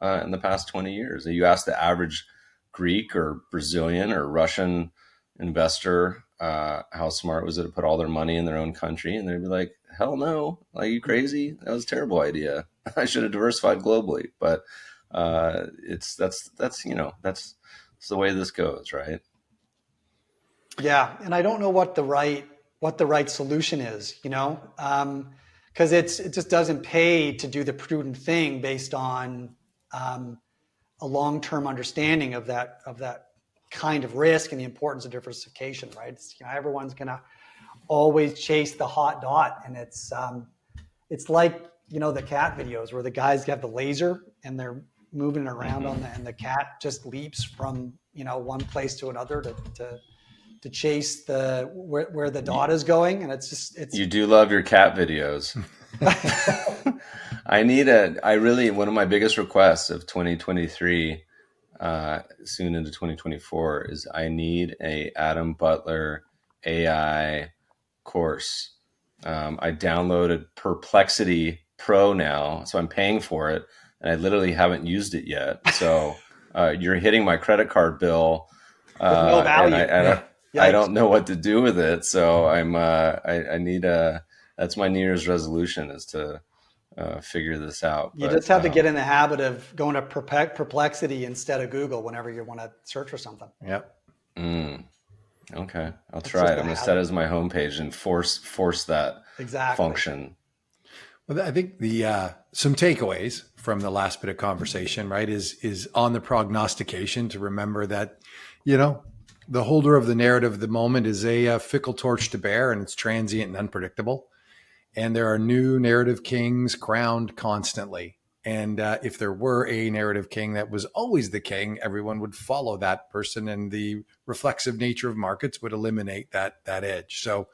in the past 20 years. You ask the average Greek or Brazilian or Russian investor how smart was it to put all their money in their own country, and they'd be like, hell no, are you crazy? That was a terrible idea. I should have diversified globally. But that's the way this goes, right? Yeah, and I don't know what the right solution is, because it just doesn't pay to do the prudent thing based on a long-term understanding of that kind of risk and the importance of diversification, right? It's, everyone's gonna always chase the hot dot, and it's like the cat videos where the guys have the laser and they're moving around and the cat just leaps from one place to another to chase where the dot is going, and it's you do love your cat videos. One of my biggest requests of 2023, soon into 2024, is I need a Adam Butler AI course. I downloaded Perplexity Pro now, so I'm paying for it, and I literally haven't used it yet. So you're hitting my credit card bill, with no value. and I don't know what to do with it. So I need that's my New Year's resolution, is to figure this out. You But just have to get in the habit of going to Perplexity instead of Google whenever you want to search for something. Yep. Okay, I'll It's try just it. a I'm going to set it habit. as my homepage and force that Exactly. function. Well, I think the some takeaways from the last bit of conversation, right, is on the prognostication to remember that, the holder of the narrative of the moment is a fickle torch to bear, and it's transient and unpredictable. And there are new narrative kings crowned constantly. And if there were a narrative king that was always the king, everyone would follow that person, and the reflexive nature of markets would eliminate that edge. So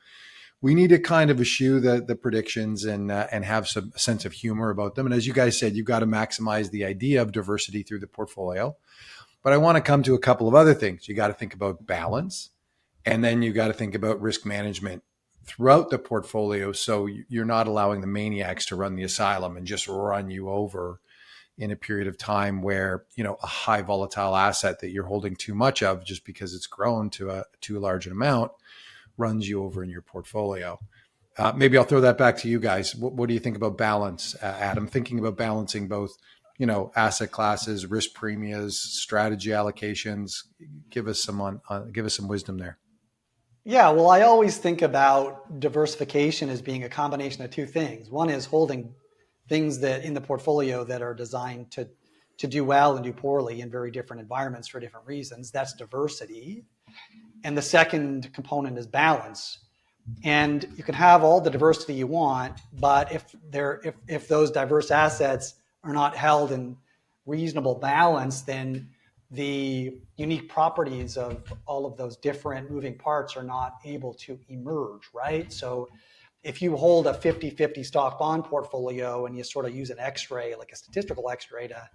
we need to kind of eschew the predictions and have some sense of humor about them. And as you guys said, you've got to maximize the idea of diversity through the portfolio. But I want to come to a couple of other things. You got to think about balance, and then you got to think about risk management throughout the portfolio, so you're not allowing the maniacs to run the asylum and just run you over in a period of time where, a high volatile asset that you're holding too much of just because it's grown to a too large an amount runs you over in your portfolio. Maybe I'll throw that back to you guys. What do you think about balance, Adam? Thinking about balancing both, asset classes, risk premias, strategy allocations. Give us some wisdom there. Yeah, well, I always think about diversification as being a combination of two things. One is holding things that in the portfolio that are designed to do well and do poorly in very different environments for different reasons. That's diversity. And the second component is balance. And you can have all the diversity you want, but if those diverse assets are not held in reasonable balance, then the unique properties of all of those different moving parts are not able to emerge, right? So if you hold a 50-50 stock bond portfolio and you sort of use an x-ray, like a statistical x-ray, to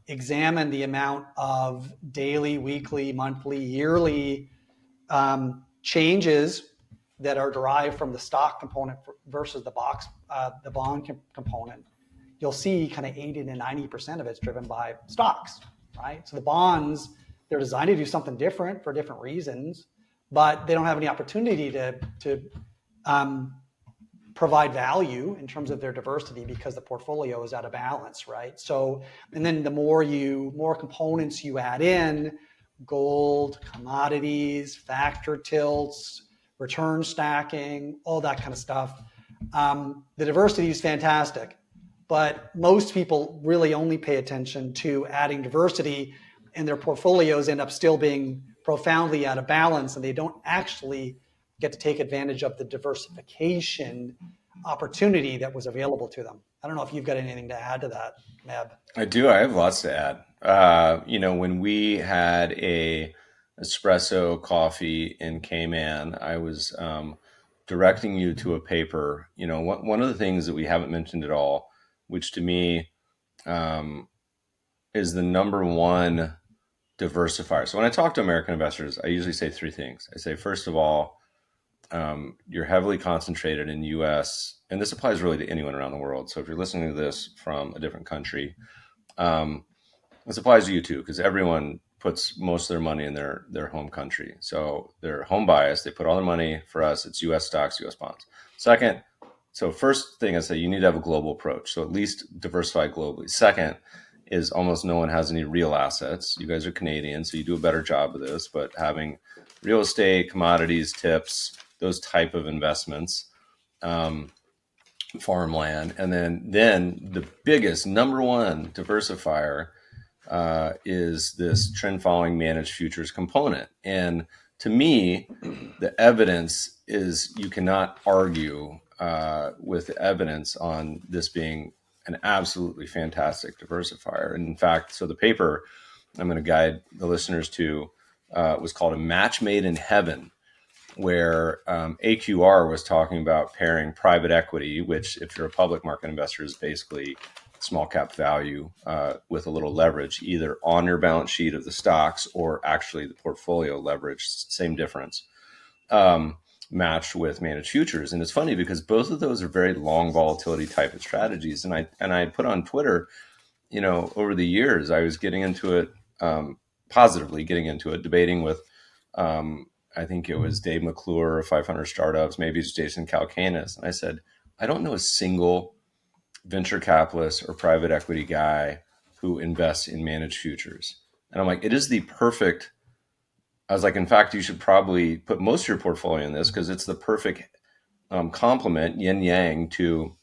examine the amount of daily, weekly, monthly, yearly changes that are derived from the stock component versus the bond component, you'll see kind of 80 to 90% of it's driven by stocks, right? So the bonds, they're designed to do something different for different reasons, but they don't have any opportunity to provide value in terms of their diversity because the portfolio is out of balance, right? So, and then the more components you add in, gold, commodities, factor tilts, return stacking, all that kind of stuff. The diversity is fantastic, but most people really only pay attention to adding diversity, and their portfolios end up still being profoundly out of balance, and they don't actually get to take advantage of the diversification opportunity that was available to them. I don't know if you've got anything to add to that, Meb. I do. I have lots to add. When we had a espresso coffee in Cayman, I was directing you to a paper. One of the things that we haven't mentioned at all, which to me is the number one diversifier. So when I talk to American investors, I usually say three things. I say, first of all, you're heavily concentrated in U.S., and this applies really to anyone around the world. So if you're listening to this from a different country, this applies to you too, because everyone puts most of their money in their home country. So they're home biased. They put all their money, for us, it's U.S. stocks, U.S. bonds. Second, so first thing I say, you need to have a global approach. So at least diversify globally. Second is almost no one has any real assets. You guys are Canadian, so you do a better job of this, but having real estate, commodities, tips, those type of investments, farmland. And then the biggest number one diversifier is this trend following managed futures component. And to me, the evidence is you cannot argue with the evidence on this being an absolutely fantastic diversifier. And in fact, so the paper I'm going to guide the listeners to was called A Match Made in Heaven, where AQR was talking about pairing private equity, which if you're a public market investor is basically small cap value with a little leverage, either on your balance sheet of the stocks or actually the portfolio leverage, same difference, matched with managed futures. And it's funny because both of those are very long volatility type of strategies. And I put on Twitter, over the years, I was getting into it, positively getting into it, debating with, I think it was Dave McClure of 500 Startups, maybe it's Jason Calacanis. And I said, I don't know a single venture capitalist or private equity guy who invests in managed futures. And I'm like, it is the perfect. I was like, in fact, you should probably put most of your portfolio in this because it's the perfect complement, yin yang, to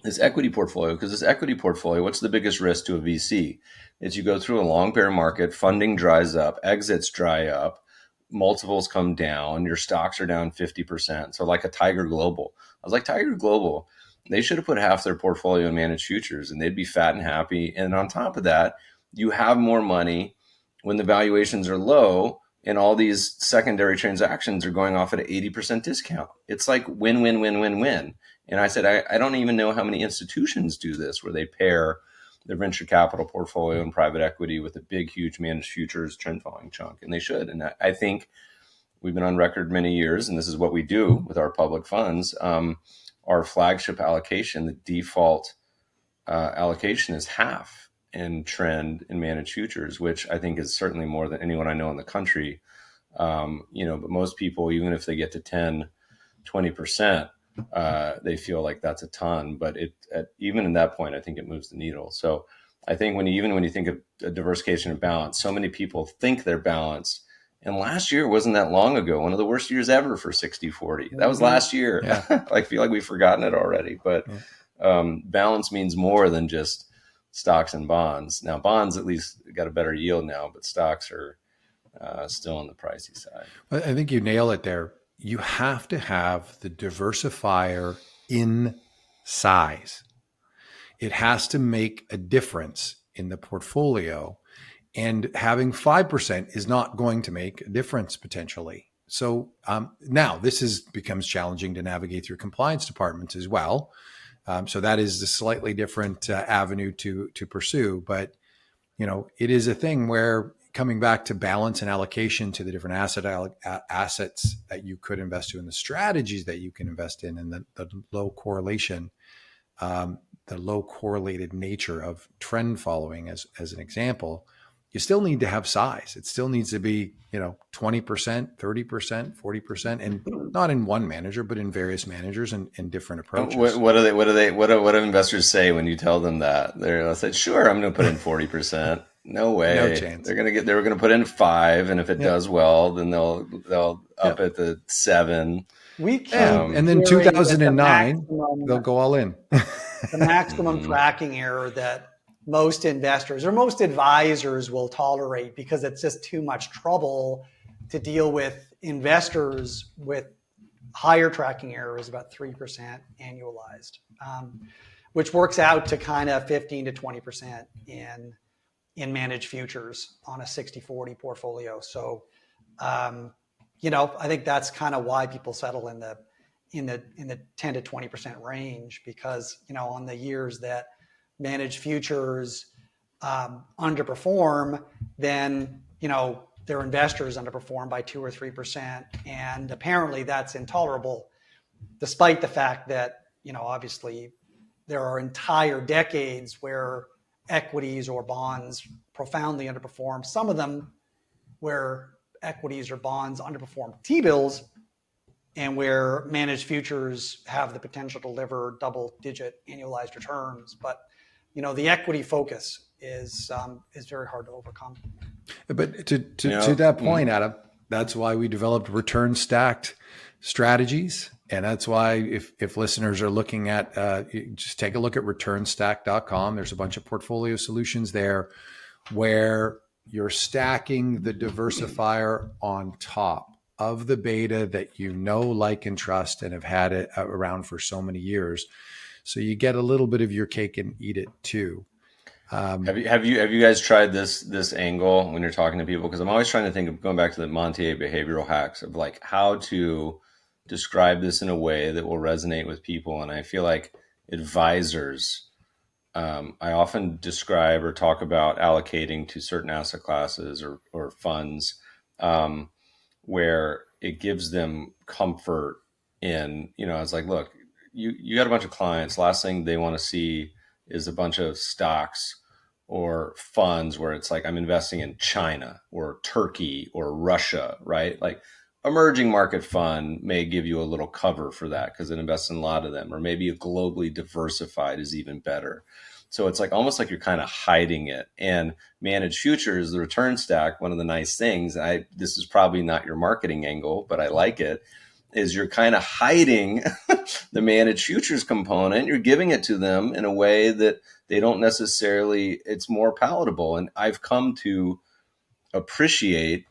this equity portfolio. Because this equity portfolio, what's the biggest risk to a VC? Is you go through a long bear market, funding dries up, exits dry up, multiples come down, your stocks are down 50%. So like a Tiger Global. I was like, Tiger Global, they should have put half their portfolio in managed futures and they'd be fat and happy. And on top of that, you have more money when the valuations are low and all these secondary transactions are going off at an 80% discount. It's like win, win, win, win, win. And I said, I don't even know how many institutions do this where they pair their venture capital portfolio and private equity with a big, huge managed futures trend following chunk. And they should. And I think we've been on record many years, and this is what we do with our public funds. Our flagship allocation, the default allocation is half in trend and managed futures, which I think is certainly more than anyone I know in the country. But most people, even if they get to 10, 20%, they feel like that's a ton. But even in that point, I think it moves the needle. So I think when you think of diversification and balance, so many people think they're balanced. And last year wasn't that long ago, one of the worst years ever for 60-40. That was last year. Yeah. I feel like we've forgotten it already. But balance means more than just stocks and bonds. Now, bonds at least got a better yield now, but stocks are still on the pricey side. I think you nail it there. You have to have the diversifier in size. It has to make a difference in the portfolio. And having 5% is not going to make a difference potentially. So now this becomes challenging to navigate through compliance departments as well. So that is a slightly different avenue to pursue. But, it is a thing where coming back to balance and allocation to the different assets that you could invest in, and the strategies that you can invest in, and the low correlation, the low correlated nature of trend following as an example, you still need to have size. It still needs to be, 20%, 30%, 40%, and not in one manager, but in various managers and different approaches. What do investors say when you tell them that? They'll say, sure, I'm going to put in 40%. No way. No chance. They were going to put in 5. And if it does well, then they'll up it to 7. We keep and then hearing that 2009, they'll go all in. The maximum tracking error that most investors or most advisors will tolerate, because it's just too much trouble to deal with investors with higher tracking error, is about 3% annualized, which works out to kind of 15 to 20% in managed futures on a 60-40 portfolio. So, I think that's kind of why people settle in the 10 to 20% range, because, on the years that managed futures underperform, then, their investors underperform by 2 or 3%. And apparently that's intolerable, despite the fact that, obviously there are entire decades where equities or bonds profoundly underperform. Some of them where equities or bonds underperform T-bills, and where managed futures have the potential to deliver double-digit annualized returns. But, the equity focus is very hard to overcome. But to that point, Adam, that's why we developed return stacked strategies. And that's why if listeners are looking at, just take a look at returnstack.com. There's a bunch of portfolio solutions there where you're stacking the diversifier on top of the beta that like, and trust, and have had it around for so many years. So you get a little bit of your cake and eat it too. Have you guys tried this angle when you're talking to people? Because I'm always trying to think of going back to the Montier behavioral hacks of like how to describe this in a way that will resonate with people. And I feel like advisors, I often describe or talk about allocating to certain asset classes or funds where it gives them comfort in, it's like, look, you got a bunch of clients. Last thing they want to see is a bunch of stocks or funds where it's like, I'm investing in China or Turkey or Russia, right? Like, emerging market fund may give you a little cover for that because it invests in a lot of them, or maybe a globally diversified is even better. So it's like almost like you're kind of hiding it. And managed futures, the return stack, one of the nice things, this is probably not your marketing angle, but I like it, is you're kind of hiding the managed futures component. You're giving it to them in a way that they don't necessarily, it's more palatable. And I've come to appreciate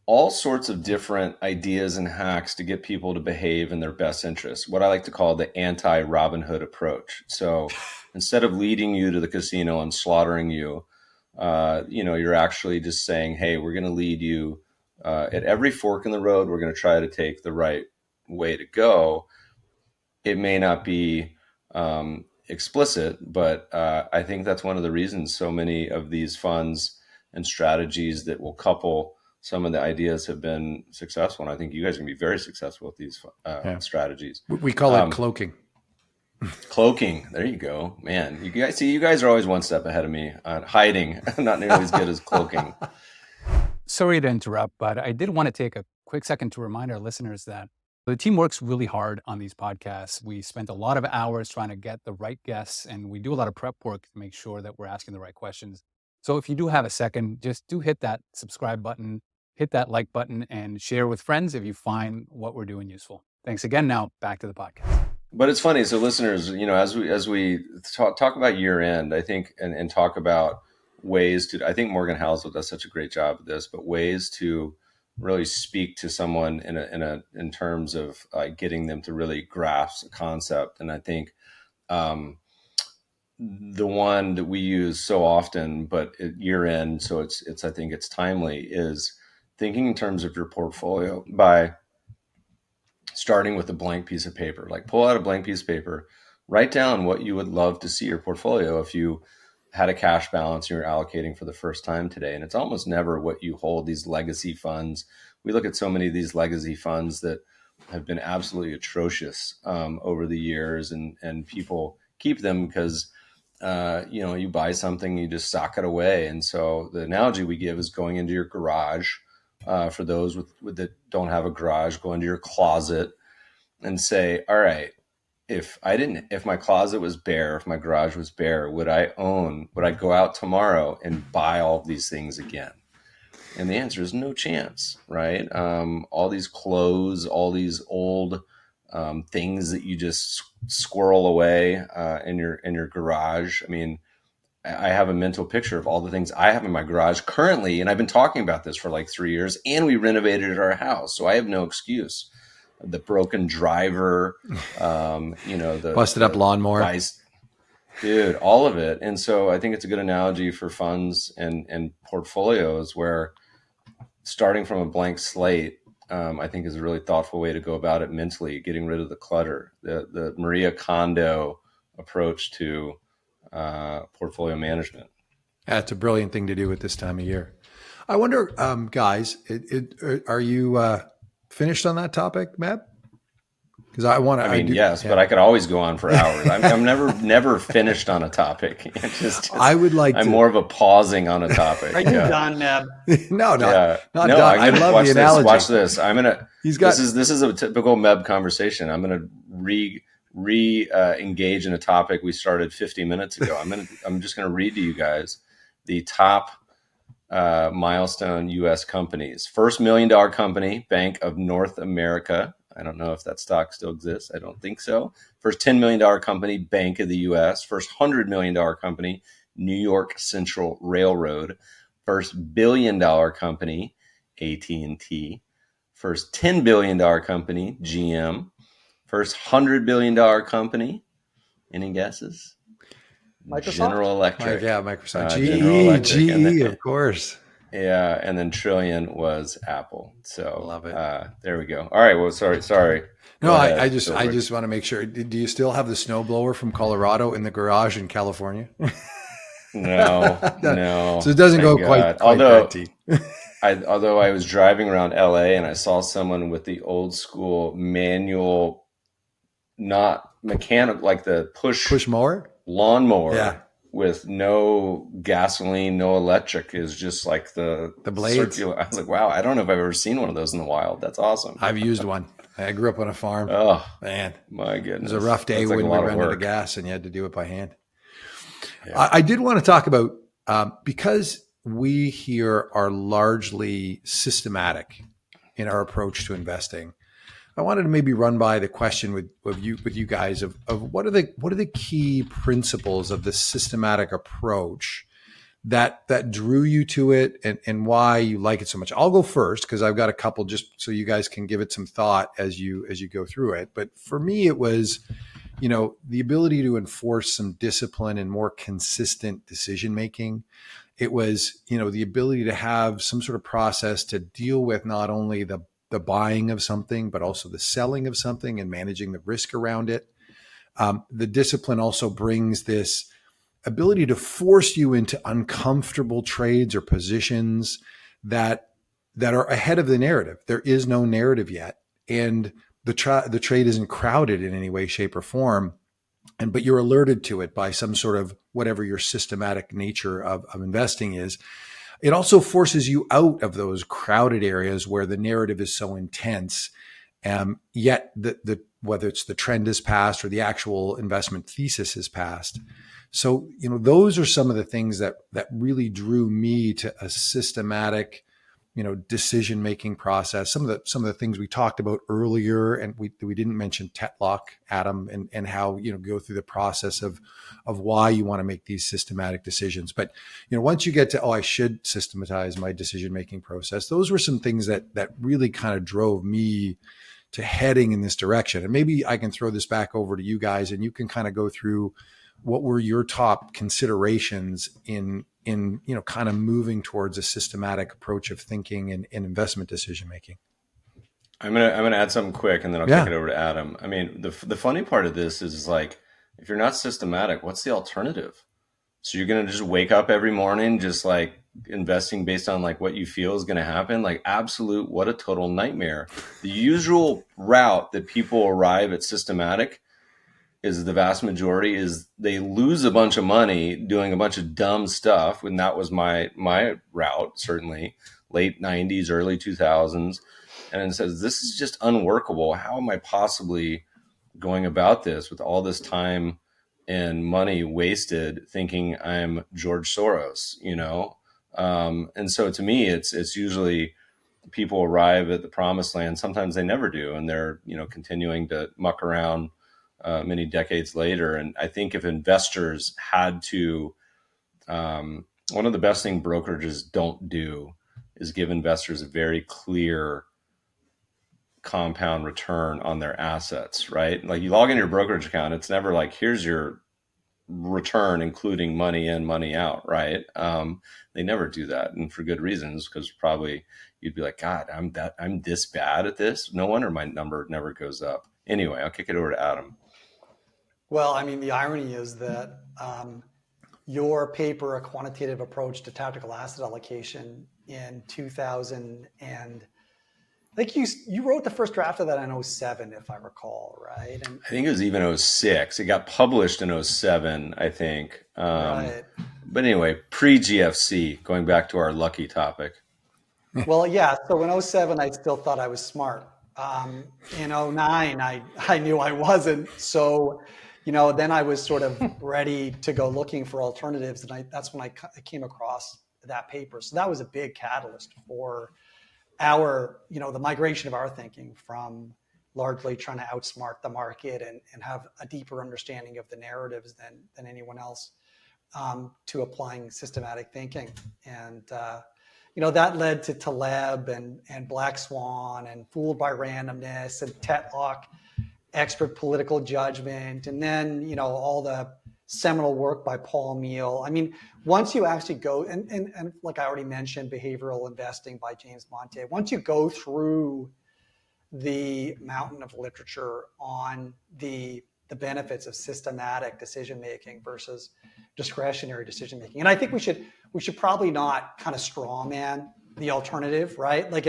all sorts of different ideas and hacks to get people to behave in their best interest. What I like to call the anti-Robin Hood approach. So instead of leading you to the casino and slaughtering you, you're actually just saying, hey, we're going to lead you at every fork in the road. We're going to try to take the right way to go. It may not be explicit, but I think that's one of the reasons so many of these funds and strategies that will couple some of the ideas have been successful. And I think you guys are going to be very successful with these strategies. We call it cloaking. Cloaking. There you go, man. You guys are always one step ahead of me on hiding. I'm not nearly as good as cloaking. Sorry to interrupt, but I did want to take a quick second to remind our listeners that the team works really hard on these podcasts. We spent a lot of hours trying to get the right guests, and we do a lot of prep work to make sure that we're asking the right questions. So if you do have a second, just do hit that subscribe button, hit that like button, and share with friends if you find what we're doing useful. Thanks again. Now back to the podcast. But it's funny. So listeners, as we talk about year end, I think, and talk about ways to, I think Morgan Housel does such a great job of this, but ways to really speak to someone in terms of getting them to really grasp a concept. And I think the one that we use so often, but at year end, so I think it's timely, is thinking in terms of your portfolio by starting with a blank piece of paper. Like pull out a blank piece of paper, write down what you would love to see your portfolio if you had a cash balance and you're allocating for the first time today. And it's almost never what you hold, these legacy funds. We look at so many of these legacy funds that have been absolutely atrocious over the years, and people keep them because you buy something, you just sock it away. And so the analogy we give is going into your garage. For those that don't have a garage, go into your closet and say, all right, if my closet was bare, if my garage was bare, would I go out tomorrow and buy all of these things again? And the answer is no chance, right? All these clothes, all these old things that you just squirrel away in your garage. I mean, I have a mental picture of all the things I have in my garage currently, and I've been talking about this for like 3 years, and we renovated our house, so I have no excuse. The broken driver, the busted up lawnmower, dude, all of it. And so I think it's a good analogy for funds and portfolios where starting from a blank slate, I think is a really thoughtful way to go about it mentally, getting rid of the clutter, the Maria Kondo approach to portfolio management. That's a brilliant thing to do at this time of year. I wonder, guys, are you finished on that topic, Meb? Because yes, but I could always go on for hours. I'm never finished on a topic. I'm more of a pausing on a topic. Are you done, Meb? No, not done. I love the analogy. Watch this. This is a typical Meb conversation. I'm going to engage in a topic we started 50 minutes ago. I'm just going to read to you guys the top milestone U.S. companies. First $1 million company, Bank of North America. I don't know if that stock still exists. I don't think so. First $10 million company, Bank of the U.S. First $100 million company, New York Central Railroad. First $1 billion company, AT&T. First $10 billion company, GM. First $100 billion company, any guesses? Microsoft? General Electric. Microsoft. GE, of course. Yeah, and then trillion was Apple. So love it. There we go. All right. Well, sorry. No, I just want to make sure. Do you still have the snowblower from Colorado in the garage in California? No. So it doesn't go quite that deep. Although I was driving around LA and I saw someone with the old school manual, not mechanical, like the push mower, lawnmower. Yeah. with no gasoline, no electric, is just like the blades. circular. I was like, wow, I don't know if I've ever seen one of those in the wild. That's awesome. I've used one. I grew up on a farm. Oh, man, my it goodness. was a rough day That's like when a we lot of ran out of work. gas and you had to do it by hand. Yeah. I did want to talk about, because we here are largely systematic in our approach to investing, I wanted to maybe run by the question with you guys of what are the key principles of the systematic approach that drew you to it, and why you like it so much. I'll go first because I've got a couple, just so you guys can give it some thought as you go through it. But for me, it was, the ability to enforce some discipline and more consistent decision making. It was, the ability to have some sort of process to deal with not only the buying of something, but also the selling of something and managing the risk around it. The discipline also brings this ability to force you into uncomfortable trades or positions that are ahead of the narrative. There is no narrative yet, and the trade isn't crowded in any way, shape, or form. But you're alerted to it by some sort of whatever your systematic nature of investing is. It also forces you out of those crowded areas where the narrative is so intense. Yet whether it's the trend is passed or the actual investment thesis is passed. So, those are some of the things that really drew me to a systematic, decision-making process. Some of the things we talked about earlier, and we didn't mention Tetlock, Adam, and how, go through the process of why you want to make these systematic decisions. But, once you get to, I should systematize my decision-making process, those were some things that really kind of drove me to heading in this direction. And maybe I can throw this back over to you guys, and you can kind of go through what were your top considerations in kind of moving towards a systematic approach of thinking and investment decision making. I'm gonna add something quick, and then I'll kick it over to Adam. I mean, the funny part of this is like, if you're not systematic, what's the alternative? So you're gonna just wake up every morning just like investing based on like what you feel is gonna happen? Like, absolute, what a total nightmare. The usual route that people arrive at systematic is, the vast majority is, they lose a bunch of money doing a bunch of dumb stuff. And that was my route, certainly late 90s, early 2000s. And it says, this is just unworkable. How am I possibly going about this with all this time and money wasted thinking I'm George Soros, and so to me, it's usually people arrive at the promised land. Sometimes they never do, and they're continuing to muck around many decades later. And I think if investors had to, one of the best things brokerages don't do is give investors a very clear compound return on their assets, right? Like, you log into your brokerage account, it's never like, here's your return, including money in, money out, right? They never do that, and for good reasons, because probably you'd be like, God, I'm this bad at this. No wonder my number never goes up. Anyway, I'll kick it over to Adam. Well, I mean, the irony is that your paper, A Quantitative Approach to Tactical Asset Allocation, in 2000, and I think you wrote the first draft of that in 07, if I recall, right? And I think it was even 06. It got published in 07, I think. right. But anyway, pre-GFC, going back to our lucky topic. Well, yeah. So in 07, I still thought I was smart. In 09, I knew I wasn't. So, then I was sort of ready to go looking for alternatives. And that's when I came across that paper. So that was a big catalyst for our, the migration of our thinking from largely trying to outsmart the market and have a deeper understanding of the narratives than anyone else, to applying systematic thinking. And, that led to Taleb and Black Swan and Fooled by Randomness and Tetlock, Expert Political Judgment, and then, all the seminal work by Paul Meehl. I mean, once you actually go, and like I already mentioned, Behavioral Investing by James Monte, once you go through the mountain of literature on the benefits of systematic decision-making versus discretionary decision-making. And I think we should probably not kind of straw man the alternative, right? Like,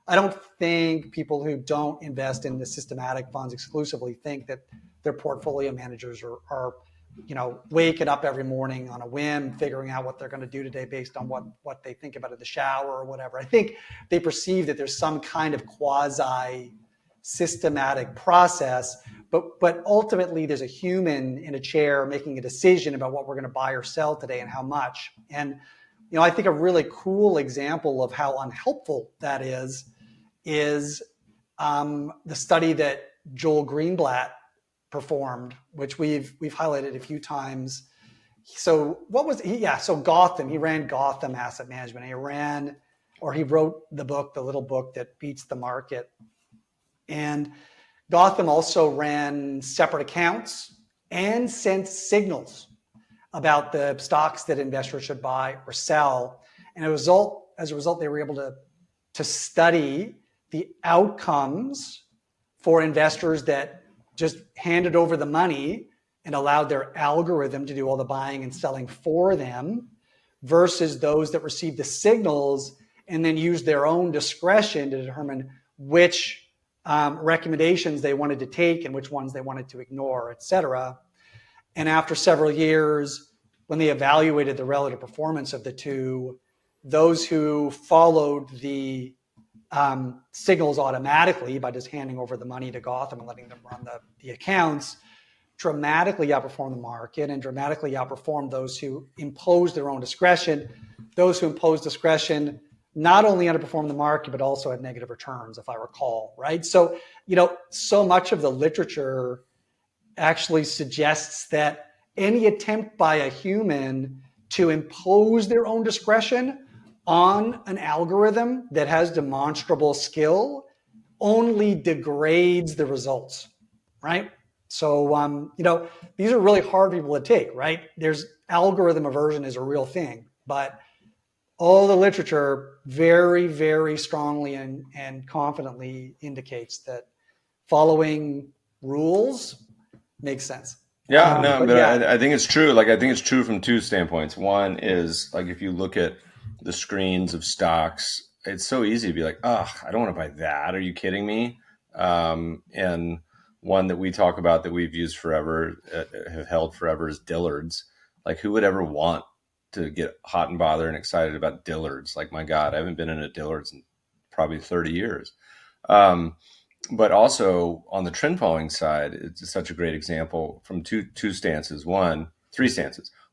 I don't think people who don't invest in the systematic funds exclusively think that their portfolio managers are waking up every morning on a whim, figuring out what they're going to do today based on what they think about in the shower or whatever. I think they perceive that there's some kind of quasi systematic process, but ultimately there's a human in a chair making a decision about what we're going to buy or sell today and how much. And I think a really cool example of how unhelpful that is the study that Joel Greenblatt performed, which we've highlighted a few times. So what was he? Yeah, so Gotham. He ran Gotham Asset Management. He wrote the book, the little book that beats the market. And Gotham also ran separate accounts and sent signals about the stocks that investors should buy or sell. And as a result, they were able to study the outcomes for investors that just handed over the money and allowed their algorithm to do all the buying and selling for them versus those that received the signals and then used their own discretion to determine which recommendations they wanted to take and which ones they wanted to ignore, et cetera. And after several years, when they evaluated the relative performance of the two, those who followed the signals automatically by just handing over the money to Gotham and letting them run the accounts dramatically outperformed the market and dramatically outperformed those who imposed their own discretion. Those who imposed discretion not only underperformed the market, but also had negative returns, if I recall, right? So, so much of the literature actually suggests that any attempt by a human to impose their own discretion on an algorithm that has demonstrable skill only degrades the results, right? So, these are really hard people to take, right? There's algorithm aversion is a real thing, but all the literature very, very strongly and confidently indicates that following rules makes sense. Yeah, no, but yeah, I think it's true. Like, I think it's true from two standpoints. One is, like, if you look at the screens of stocks, it's so easy to be like, oh, I don't want to buy that. Are you kidding me? And one that we talk about that we've used forever, have held forever, is Dillard's. Like, who would ever want to get hot and bothered and excited about Dillard's? Like, my God, I haven't been in a Dillard's in probably 30 years. But also on the trend following side, it's such a great example from three stances.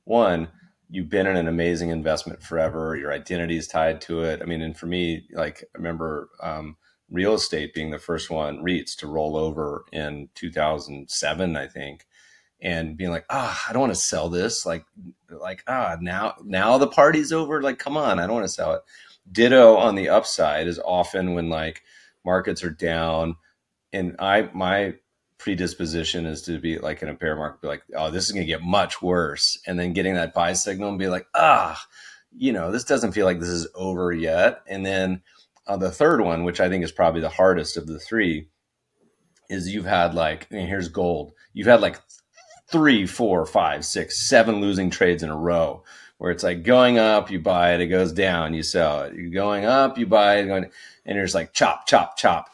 One, you've been in an amazing investment forever. Your identity is tied to it. I mean, and for me, like, I remember real estate being the first one, REITs, to roll over in 2007, I think, and being like, I don't want to sell this. Now the party's over. Like, come on, I don't want to sell it. Ditto on the upside is often when, like, markets are down, and my predisposition is to be like, in a bear market, be like, oh, this is going to get much worse, and then getting that buy signal and be like, this doesn't feel like this is over yet. And then the third one, which I think is probably the hardest of the three, is you've had, like, here's gold. You've had like 3, 4, 5, 6, 7 losing trades in a row, where it's like going up, you buy it, it goes down, you sell it. You're going up, you buy it, and you're just like chop, chop, chop.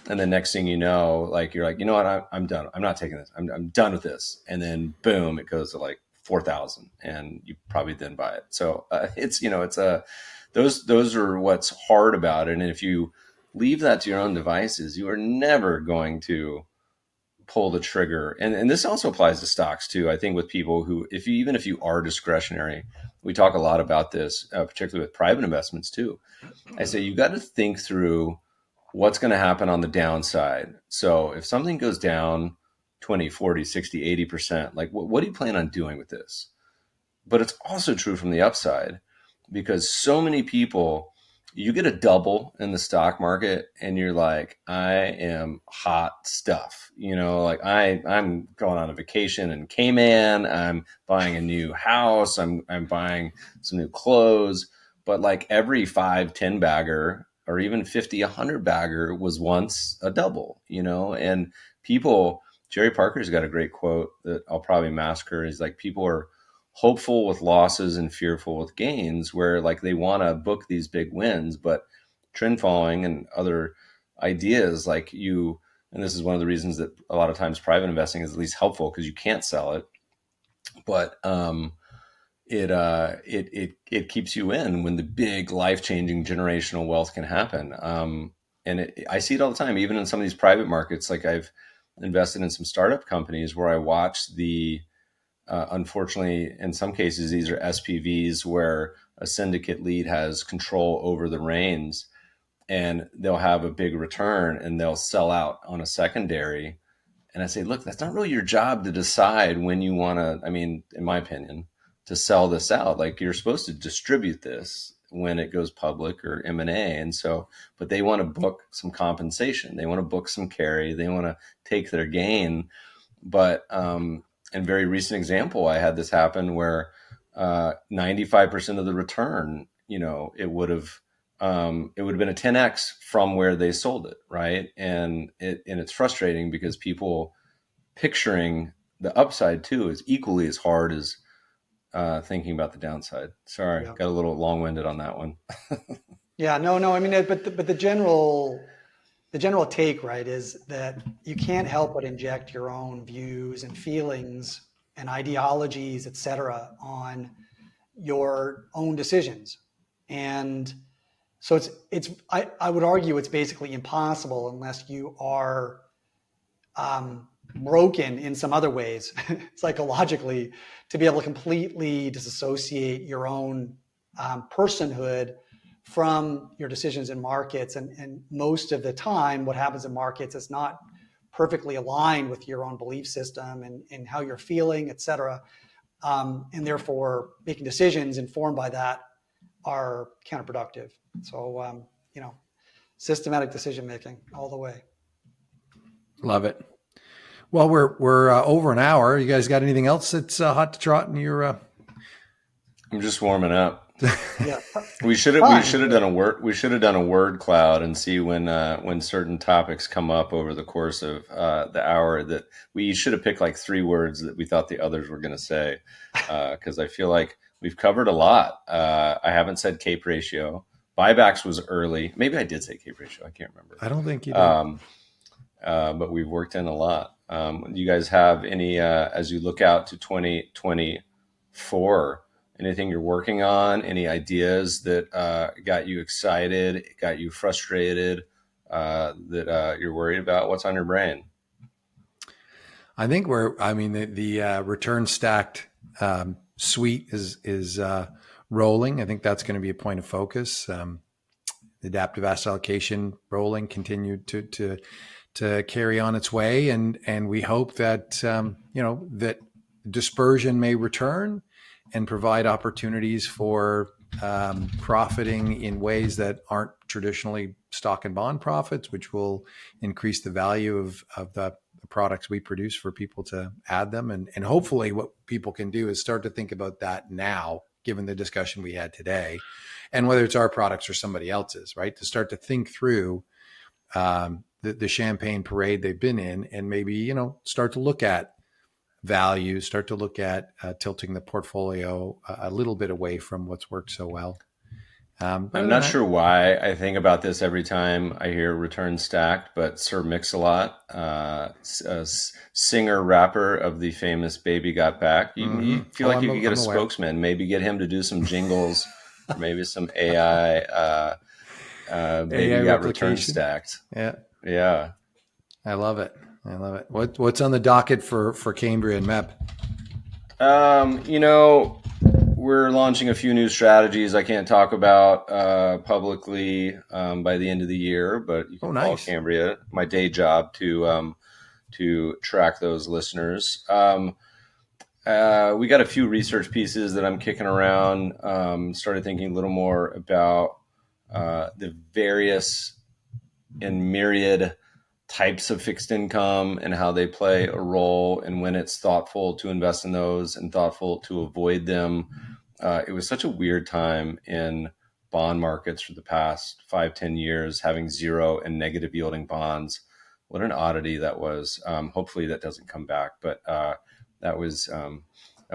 And the next thing you know, like, you're like, you know what, I'm done. I'm not taking this. I'm done with this. And then boom, it goes to like 4,000, and you probably then buy it. So those are what's hard about it. And if you leave that to your own devices, you are never going to pull the trigger. And this also applies to stocks too. I think with people who, even if you are discretionary, we talk a lot about this, particularly with private investments too. I say you got to think through what's going to happen on the downside. So if something goes down 20, 40, 60, 80%, like, what do you plan on doing with this? But it's also true from the upside, because so many people, you get a double in the stock market and you're like, I am hot stuff. Like, I'm going on a vacation in Cayman. I'm buying a new house. I'm buying some new clothes. But like, every 5, 10 bagger, or even 50, 100 bagger was once a double, and people, Jerry Parker's got a great quote that I'll probably massacre. He's like, people are hopeful with losses and fearful with gains, where, like, they want to book these big wins, but trend following and other ideas, like, and this is one of the reasons that a lot of times private investing is at least helpful, because you can't sell it. but it keeps you in when the big life-changing generational wealth can happen. And I see it all the time, even in some of these private markets. Like I've invested in some startup companies where I watch unfortunately, in some cases, these are SPVs where a syndicate lead has control over the reins, and they'll have a big return and they'll sell out on a secondary. And I say, look, that's not really your job to decide when you want to, I mean, in my opinion, to sell this out. Like you're supposed to distribute this when it goes public or M&A. And so, but they want to book some compensation. They want to book some carry. They want to take their gain. But in very recent example, I had this happen where 95% of the return, it would have been a 10x from where they sold it, right? And it's frustrating because people picturing the upside too is equally as hard as thinking about the downside. Sorry, Yeah. got a little long-winded on that one. Yeah, no. I mean, but the general take, right, is that you can't help but inject your own views and feelings and ideologies, et cetera, on your own decisions. And so I would argue it's basically impossible unless you are broken in some other ways, psychologically, to be able to completely disassociate your own personhood from your decisions in markets. And most of the time, what happens in markets is not perfectly aligned with your own belief system and how you're feeling, et cetera. And therefore, making decisions informed by that are counterproductive. So, systematic decision making all the way. Love it. Well, we're over an hour. You guys got anything else that's hot to trot in your? I'm just warming up. Yeah. We should have done a word cloud and see when certain topics come up over the course of the hour that we should have picked like 3 words that we thought the others were going to say, because I feel like we've covered a lot. I haven't said CAPE ratio. Buybacks was early. Maybe I did say CAPE ratio. I can't remember. I don't think you did. But we've worked in a lot. Do you guys have any, as you look out to 2024, anything you're working on, any ideas that got you excited, got you frustrated, that you're worried about? What's on your brain? I think the return stacked suite is rolling. I think that's going to be a point of focus. The adaptive asset allocation rolling continued to carry on its way, and we hope that that dispersion may return and provide opportunities for profiting in ways that aren't traditionally stock and bond profits, which will increase the value of the products we produce for people to add them. And hopefully what people can do is start to think about that now, given the discussion we had today, and whether it's our products or somebody else's, right? To start to think through the champagne parade they've been in, and maybe, start to look at value, start to look at tilting the portfolio a little bit away from what's worked so well. I'm not sure why I think about this every time I hear return stacked, but Sir Mix-a-Lot, singer rapper of the famous Baby Got Back, you feel like you could get a spokesman, maybe get him to do some jingles, or maybe some AI, Baby Got return stacked. Yeah. I love it. What's on the docket for Cambria and Meb? We're launching a few new strategies I can't talk about publicly by the end of the year, but you can call Cambria, my day job, to track those listeners. We got a few research pieces that I'm kicking around. Started thinking a little more about the various and myriad types of fixed income and how they play a role, and when it's thoughtful to invest in those and thoughtful to avoid them. It was such a weird time in bond markets for the past 5-10 years, having zero and negative yielding bonds. What an oddity that was. Hopefully that doesn't come back, but that was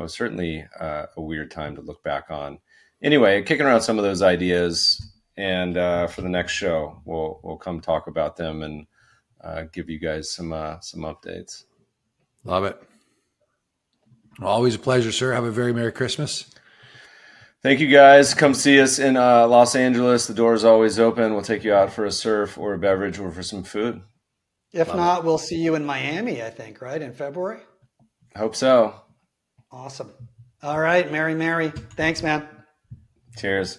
certainly a weird time to look back on. Anyway, kicking around some of those ideas, and for the next show, we'll come talk about them and give you guys some updates. Love it. Always a pleasure, sir. Have a very Merry Christmas. Thank you, guys. Come see us in Los Angeles. The door is always open. We'll take you out for a surf or a beverage or for some food. If Love not, we'll see you in Miami, I think, right? In February? Hope so. Awesome. All right. Merry. Thanks, man. Cheers.